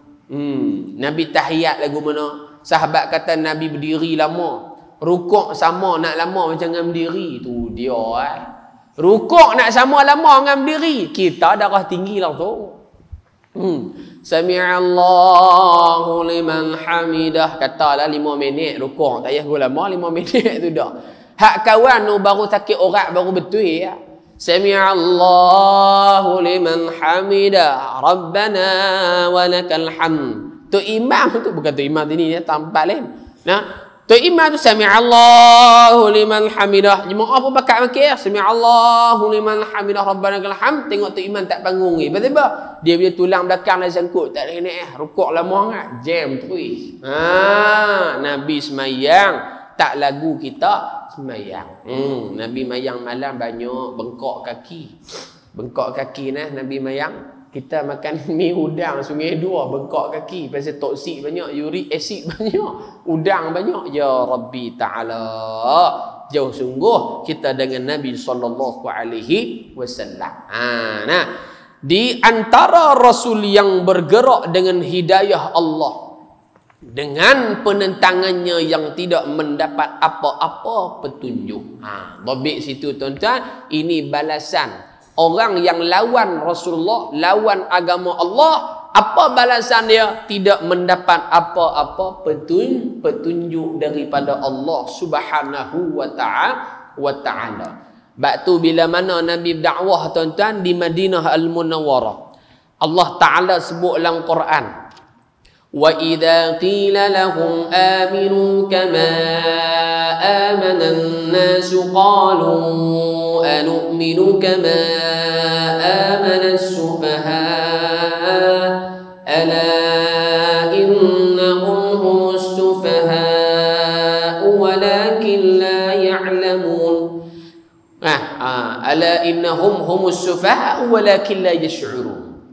Nabi tahiyat lagu mana? Sahabat kata Nabi berdiri lama. Rukuk sama nak lama macam dengan berdiri. Tu dia Rukuk nak sama lama dengan berdiri. Kita darah tinggi langsung. Sami'allahu liman hamidah. Katalah 5 minit rukuk. Tak payah gula lama 5 minit tu dah. Hak kawan tu baru sakit orat baru betul ya. Sami'allahu liman hamidah. Rabbana walakal hamd. Tu imam tu bukan tu imam ini ya, tampal lain. Nah, tu imam tu sami'allahu liman hamidah. Jemaah pun pakat makir sami'allahu liman hamidah rabbana lakal hamd. Tengok tu imam tak panggung ni. Pasal apa? Dia punya tulang belakang dah sangkut. Tak ada nak rukuk lama sangat. Jam terus. Nabi semayang tak lagu kita semayang. Nabi mayang malam banyak bengkok kaki. Bengkok kaki nah Nabi mayang. Kita makan mi udang sungai 2 bengkok kaki pasal toksik banyak, uric acid banyak, udang banyak. Ya Rabbi Ta'ala, jauh sungguh kita dengan Nabi sallallahu alaihi wasallam. Nah, di antara rasul yang bergerak dengan hidayah Allah dengan penentangannya yang tidak mendapat apa-apa petunjuk. Dobik situ tuan-tuan, ini balasan orang yang lawan Rasulullah, lawan agama Allah. Apa balasan dia? Tidak mendapat apa-apa petunjuk daripada Allah Subhanahu wa ta'ala. Bak tu bila mana Nabi berdakwah tuan-tuan di Madinah Al-Munawwarah, Allah Ta'ala sebut dalam Quran, wa idza qila lahum aminu kama amana an-nas qalu anu'minu kama amana as-sufaha ala innahum humus sufaha walakin la ya'lamun. Ala innahum humus sufaha walakin la yash'urun.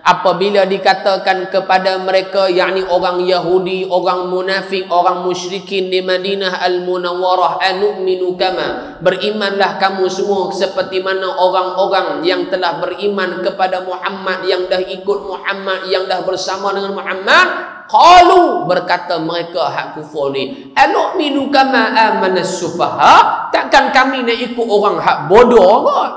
Apabila dikatakan kepada mereka, yakni orang Yahudi, orang munafik, orang musyrikin di Madinah Al-Munawwarah, anu'minu kama, berimanlah kamu semua seperti mana orang-orang yang telah beriman kepada Muhammad, yang dah ikut Muhammad, yang dah bersama dengan Muhammad. Qalu, berkata mereka hak kufur ni, anu'minu kama amanas sufaha, takkan kami nak ikut orang hak bodoh kot?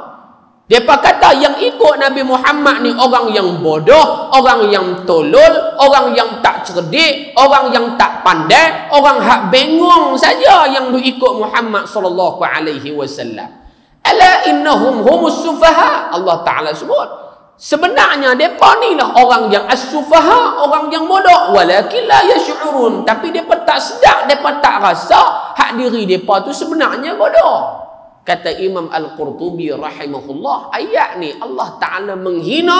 Mereka kata yang ikut Nabi Muhammad ni orang yang bodoh, orang yang tolol, orang yang tak cerdik, orang yang tak pandai, orang hak bengong saja yang ikut Muhammad sallallahu alaihi wasallam. Ala innahum humus sufaha. Allah Ta'ala sebut, sebenarnya mereka ni lah orang yang as-sufaha, orang yang bodoh. Walakin la yash'urun, tapi mereka tak sedar, mereka tak rasa hak diri mereka tu sebenarnya bodoh. Kata Imam Al-Qurtubi rahimahullah, ayat ni Allah Ta'ala menghina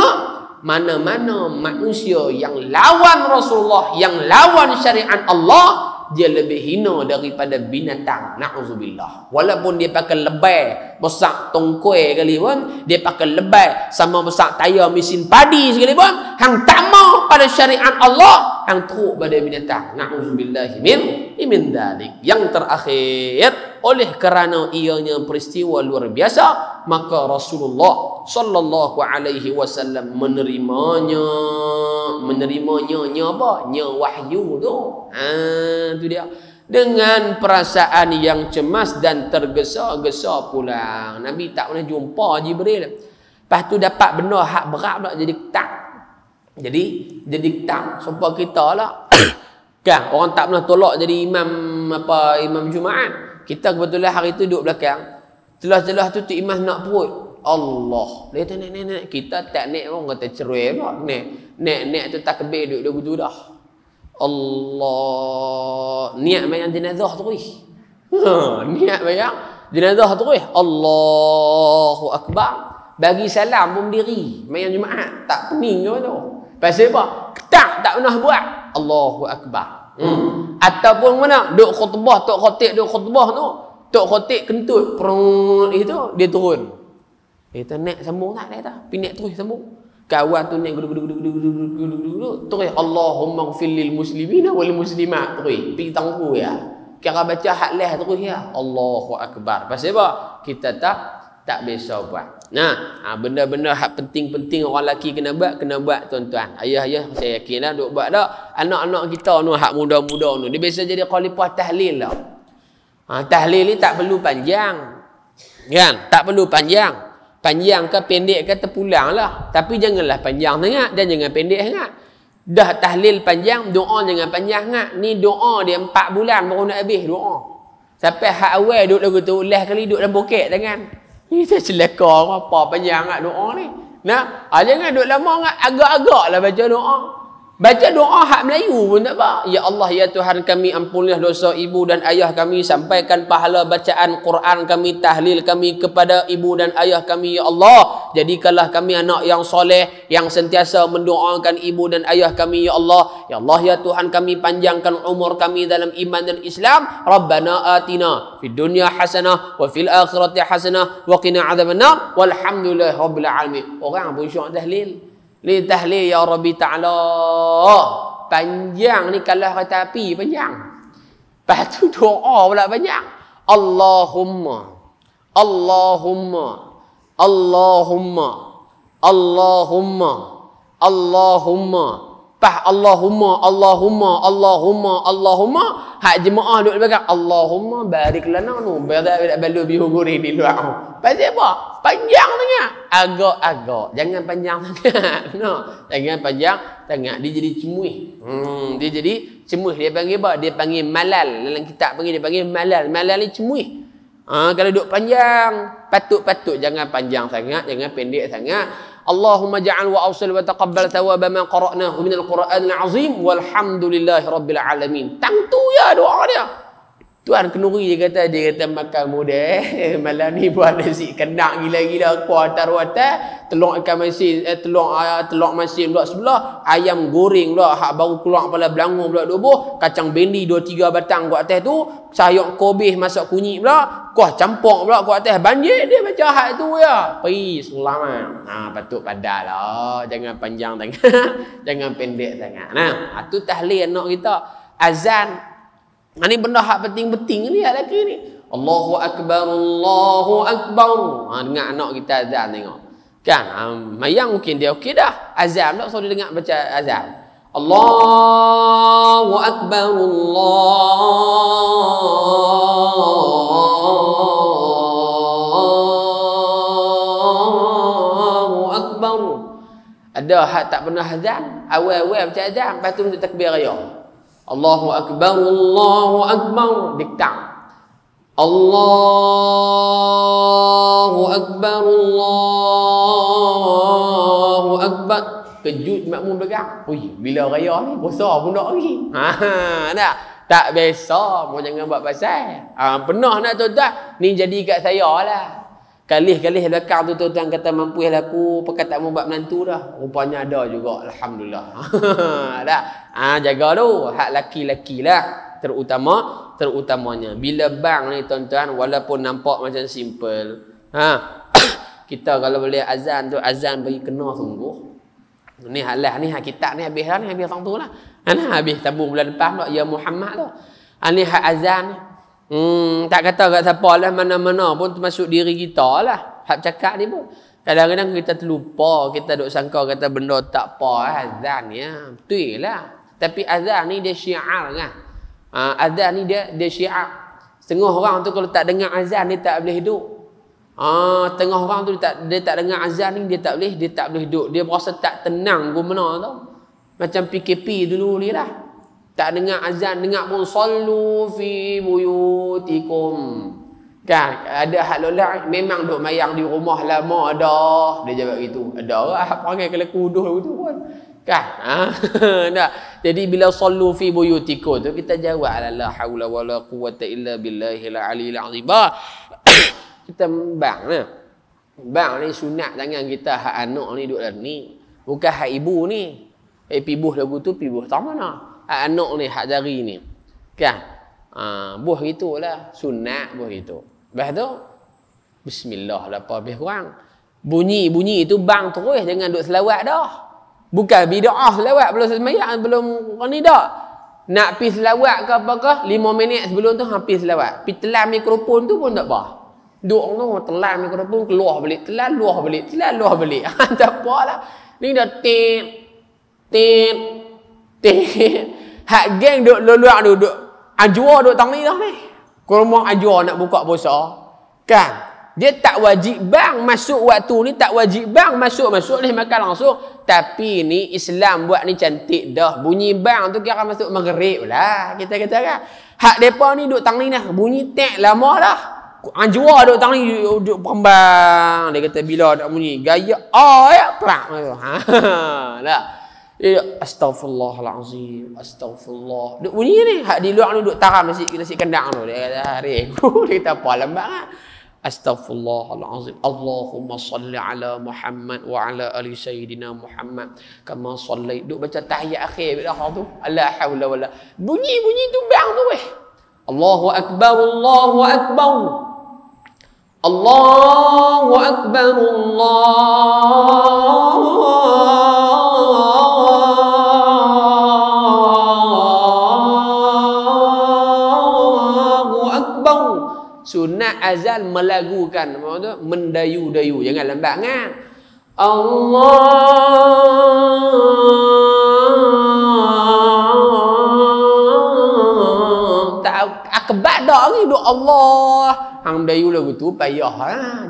mana-mana manusia yang lawan Rasulullah, yang lawan syariat Allah, dia lebih hina daripada binatang. Na'udzubillah. Walaupun dia pakai lebay besar tongkoi kali pun, dia pakai lebay sama besar tayar mesin padi sekali pun, hang tak mau pada syariat Allah, hang teruk pada binatang. Na'udzubillahi min dzalik. Yang terakhir, oleh kerana ianya peristiwa luar biasa, maka Rasulullah sallallahu alaihi wasallam menerimanya apa? Nya wahyu tu. Tu dia. Dengan perasaan yang cemas dan tergesa-gesa pulang. Nabi tak pernah jumpa Jibril. Lepas tu dapat benda hak berat pula jadi ketak. Jadi ketak supaya kita lah. Kan orang tak pernah tolak jadi imam Jumaat. Kita kebetulan hari tu duduk belakang. Celah-celah tu imam nak perut. Allah. Dia kata nek. Kita tak nek orang kata cerai pula. Nek tu takbir duduk begitu dah. Allah. Niat bayang jenazah terus. Niat bayang jenazah terus. Allahu Akbar. Bagi salam pun berdiri. Bayang Jumaat. Tak pening ke tu. Pasal apa? Tak pernah buat. Allahu Akbar. Ataupun mana duk khutbah, tok khatib duk khutbah tu, tok khatib kentut perut itu dia turun. Dia kata nak sambung tak, dia kata pinak terus sambung. Kawan tu nak terus Allahumma ighfir lil muslimina wal muslimat terus pi tangku ya. Kira baca hak lah terus ya. Allahu Akbar. Pasal apa? Kita tak biasa buat. Benda-benda hak penting-penting orang lelaki kena buat tuan-tuan. Ayah-ayah saya yakinlah duk buat dah. Anak-anak kita ni hak muda-muda ni dia biasa jadi khalifah tahlil lah. Tahlil ni tak perlu panjang. Kan? Tak perlu panjang. Panjang ke pendek ke terpulang lah. Tapi janganlah panjang sangat dan jangan pendek sangat. Dah tahlil panjang, doa jangan panjang sangat. Ni doa dia 4 bulan baru nak habis doa. Sampai hak awal duduk lagu tu, last kali duduk dalam bokek tangan. Ni saya celaka apa panjang sangat doa ni. Jangan duduk lama sangat, agak-agak lah baca doa. Baca doa hak Melayu pun tak apa. Ya Allah, ya Tuhan kami, ampunilah dosa ibu dan ayah kami. Sampaikan pahala bacaan Quran kami, tahlil kami kepada ibu dan ayah kami. Ya Allah, jadikanlah kami anak yang soleh, yang sentiasa mendoakan ibu dan ayah kami. Ya Allah, ya Tuhan kami, panjangkan umur kami dalam iman dan Islam. Rabbana atina fid dunya hasanah wa fil akhirati hasanah wa qina adzabannar. Walhamdulillahi rabbil alamin. Orang pun syok tahlil. Li tahlil ya Rabbi Ta'ala. Panjang ni kalau kata api panjang. Lepas tu doa pula panjang. Allahumma. Allahumma. Allahumma. Allahumma. Allahumma. Allahumma. Hak jemaah duduk belakang. Allahumma barik lana nu. Badak balu bihu gurih di luar. Pasal apa? Panjang sangat. Agak-agak. Jangan panjang sangat. Jangan panjang sangat. Dia jadi cemuih. Dia jadi cemuih. Dia panggil apa? Dia panggil malal. Dalam kitab panggil dia panggil malal. Malal ni cemuih. Kalau duduk panjang, patut-patut jangan panjang sangat, jangan pendek sangat. Allahumma ja'al wa awsil wa taqabbal thawaba ma qara'nahu minal Qur'anil azim walhamdulillahi rabbil alamin. Tang tu ya doa dia. Tuan Kenuri dia kata makan mudah. Malam ni buat nasi kandang gila-gila kuah taruatan, telur ikan masin, telur masin pula sebelah, ayam goreng pula hak baru keluar kepala belangung pula doboh, kacang bendi 2-3 batang kat atas tu, sayur kobis masak kunyit pula, kuah campur pula kat atas. Banjir dia baca hak tu ya. Pergi selamat. Patut padahlah. Jangan panjang sangat. Jangan pendek sangat. Nah, tu tahlil anak kita. Azan. Ini benda hak penting-penting ni lelaki ni. Allahu Akbar, Allahu Akbar. Dengar anak kita azan tengok. Kan? Mayang mungkin dia okey dah. Azan tak so dia dengar baca azan. Allahu Akbar, Allahu Akbar. Ada hak tak pernah azan, awal-awal baca azan, lepas tu untuk takbir raya. Allahu Akbar, Allahu Akbar. Diktak. Allahu Akbar, Allahu Akbar. Kejut makmum belakang. Ui, bila raya ni besar pun nak lagi. Tak biasa. Mau jangan buat pasal. Pernah nak tuan-tuan. Ni jadi kat saya lah. Kalih-kalih belakang tu tuan-tuan kata mampu laku pakai tak mau buat menantu dah. Rupanya ada juga. Alhamdulillah. Tak? Jaga tu. Hak laki-laki lah. Terutamanya. Bila bang ni tuan-tuan, walaupun nampak macam simple. Kita kalau boleh azan tu, azan bagi kena sungguh. Ni halah ni, hak kitab ni habis lah ni. Habis orang tu lah. Habis tabung bulan depan tu. Ya Muhammad tu. Ni hak azan ni. Tak kata kat siapa lah, mana-mana pun termasuk diri kita lah. Hak cakap ni pun. Kadang-kadang kita terlupa, kita duk sangka kata benda tak apa azan ya. Betul lah. Tapi azan ni dia syiar kan. Azan ni dia syiar. Setengah orang tu kalau tak dengar azan dia tak boleh hidup. Tengah orang tu dia tak dengar azan ni dia tak boleh hidup. Dia berasa tak tenang ke mana tu. Macam PKP dulu ni lah. Tak dengar azan, dengar pun sallu fi buyutikum. Kan, ada hak lolak memang duk mayang di rumah lama dah. Dia jawab gitu. Ada orang hak panggil kalau kuduh gitu pun. Kan? Tak. Jadi bila sallu fi buyutikum tu kita jawab la haula wala quwwata illa billahil aliyil azim. Kita bang nah. Bang ni sunat tangan kita hak anak ni duk dalam ni. Bukan hak ibu ni. Pibuh lagu tu pibuh tak mana. Anak ni hak jari ni kan buah gitulah sunat buah gitu. Lepas tu bismillah lah apa lebih kurang bunyi itu bang terus jangan duk selawat dah. Bukan bid'ah selawat belum sembahyang belum ni dah. Nak pi selawat ke apakah 5 minit sebelum tu hampir selawat. Pi telan mikrofon tu pun tak apa. Duk tu telan mikrofon keluar balik, telan luar balik. Tak apalah. Ni dah tit hak geng duk luluak duk ajwa duk tang ni dah ni. Kalau mau ajwa nak buka puasa kan, dia tak wajib bang masuk waktu ni, tak wajib bang masuk boleh makan langsung. Tapi ni Islam buat ni cantik dah. Bunyi bang tu kira masuk maghrib lah kita kata kan. Hak depa ni duk tang ni dah bunyi tek lama dah. Ajwa duk tang ni duk pembang. Dia kata bila tak bunyi gaya ya perak tu. Lah. Astaghfirullahalazim, astaghfirullah. Duk bunyi ni, hak di luar ni duk taram nasi kandang tu. Dia kata hari aku dia kata apa lambat kan. Astaghfirullahalazim. Allahumma salli ala Muhammad wa ala ali sayyidina Muhammad kama sallait. Duk baca tahiyat akhir dah tu. La haula wala. Bunyi tu bang tu weh. Allahu akbar, Allahu akbar. Allahu akbar, sunat azan melagukan, mendayu-dayu, jangan lambat kan. Allah tak akbar dak ni duk Allah. Hang mendayu lagu tu payah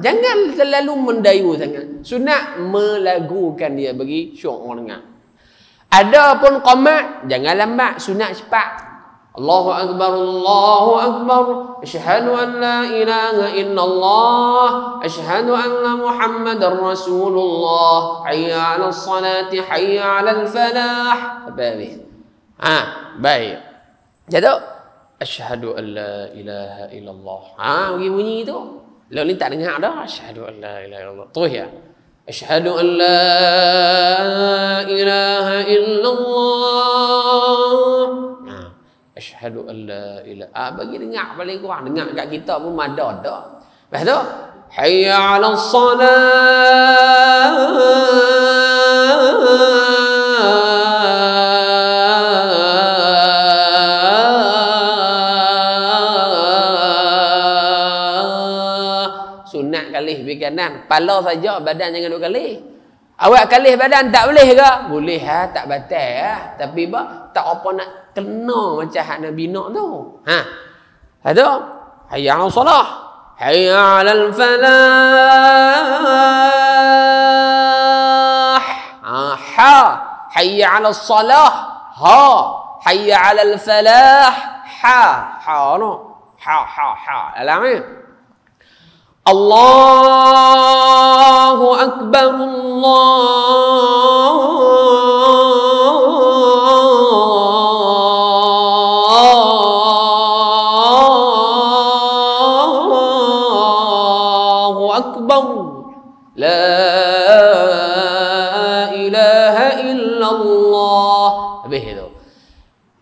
Jangan terlalu mendayu sangat. Sunat melagukan dia bagi syok orang dengar. Ada pun qamat jangan lambat, sunat cepat. Allahu Akbar, Allahu Akbar. Asyhadu an la ilaha illallah. Asyhadu anna Muhammadar Rasulullah. Hayya 'alas salati, hayya 'alal falah. Baik. Baik. Jadi asyhadu an la ilaha illallah. Bunyi tu. Lalu ni tak dengar dah. Asyhadu an la ilaha illallah. Terus ya. Asyhadu an la ilaha illallah. Asyhadu an la ilaha. Bagi dengar paling kurang. Dengar kat kita pun madah dah. Lepas tu, hayya 'alas salat. Sunat kalih pergi kanan. Kepala saja, badan jangan duk kalih. Awak kalih badan tak boleh ke? Boleh tak batal Tapi tak apa nak kena macam hak Nabi nak tu. Ada hayya 'alas salah, hayya 'alal falah. Hayya 'alas salah, hayya 'alal falah. Alam ni. Allahu Akbar, Allahu Akbar. La ilaha illallah. Habis tu.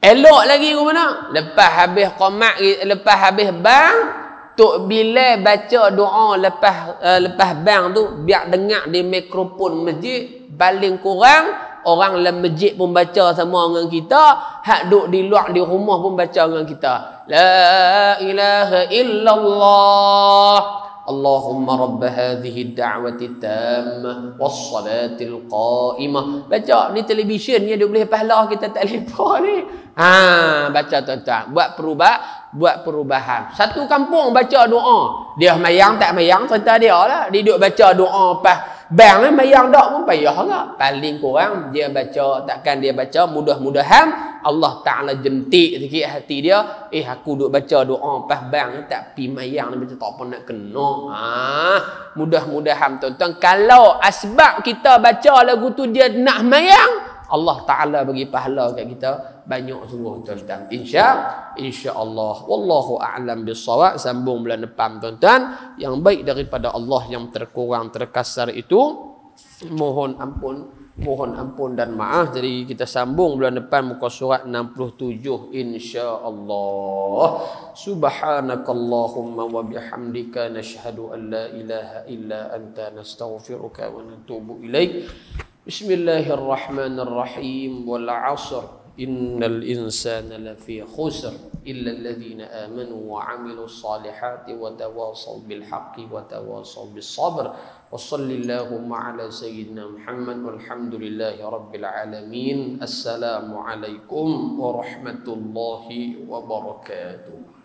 Elok lagi ke mana? Lepas habis qamat, lepas habis bang, Tok Bilal baca doa lepas bang tu, biar dengar di mikrofon masjid. Paling kurang orang dalam masjid pun baca sama dengan kita, hak duk di luar di rumah pun baca dengan kita. La ilaha illallah. Allahumma rabb hadhihi ad-da'wati tammah was-salati al-qa'imah. Baca ni televisyen ni dia boleh pahala kita tak lepas ni. Baca tuan-tuan, buat perubahan. Satu kampung baca doa. Dia mayang tak mayang cerita dia lah. Dia duduk baca doa pas bang ni mayang tak pun payah lah. Paling kurang dia baca, takkan dia baca mudah-mudahan Allah Ta'ala jentik sikit hati dia. Aku duduk baca doa pas bang ni tak pi mayang ni, macam tak apa nak kena. Mudah-mudahan tuan-tuan, kalau asbab kita baca lagu tu dia nak mayang, Allah Ta'ala bagi pahala kat kita banyak sungguh tuan-tuan. Insya-Allah. Wallahu a'lam bissawab. Sambung bulan depan tuan-tuan. Yang baik daripada Allah, yang terkurang terkasar itu mohon ampun dan maaf. Jadi kita sambung bulan depan muka surat 67 insya-Allah. Subhanakallahumma wa bihamdika nashhadu an la ilaha illa anta nastaghfiruka wa natubu ilaik. Bismillahirrahmanirrahim. Wal 'asr innal insana lafi khusr illa alladhina amanu wa 'amilus salihati wa tawasaw bil haqqi wa tawasaw bis sabr. Wa sallallahu ala sayyidina Muhammad walhamdulillahi rabbil alamin. Assalamu alaikum warahmatullahi wabarakatuh.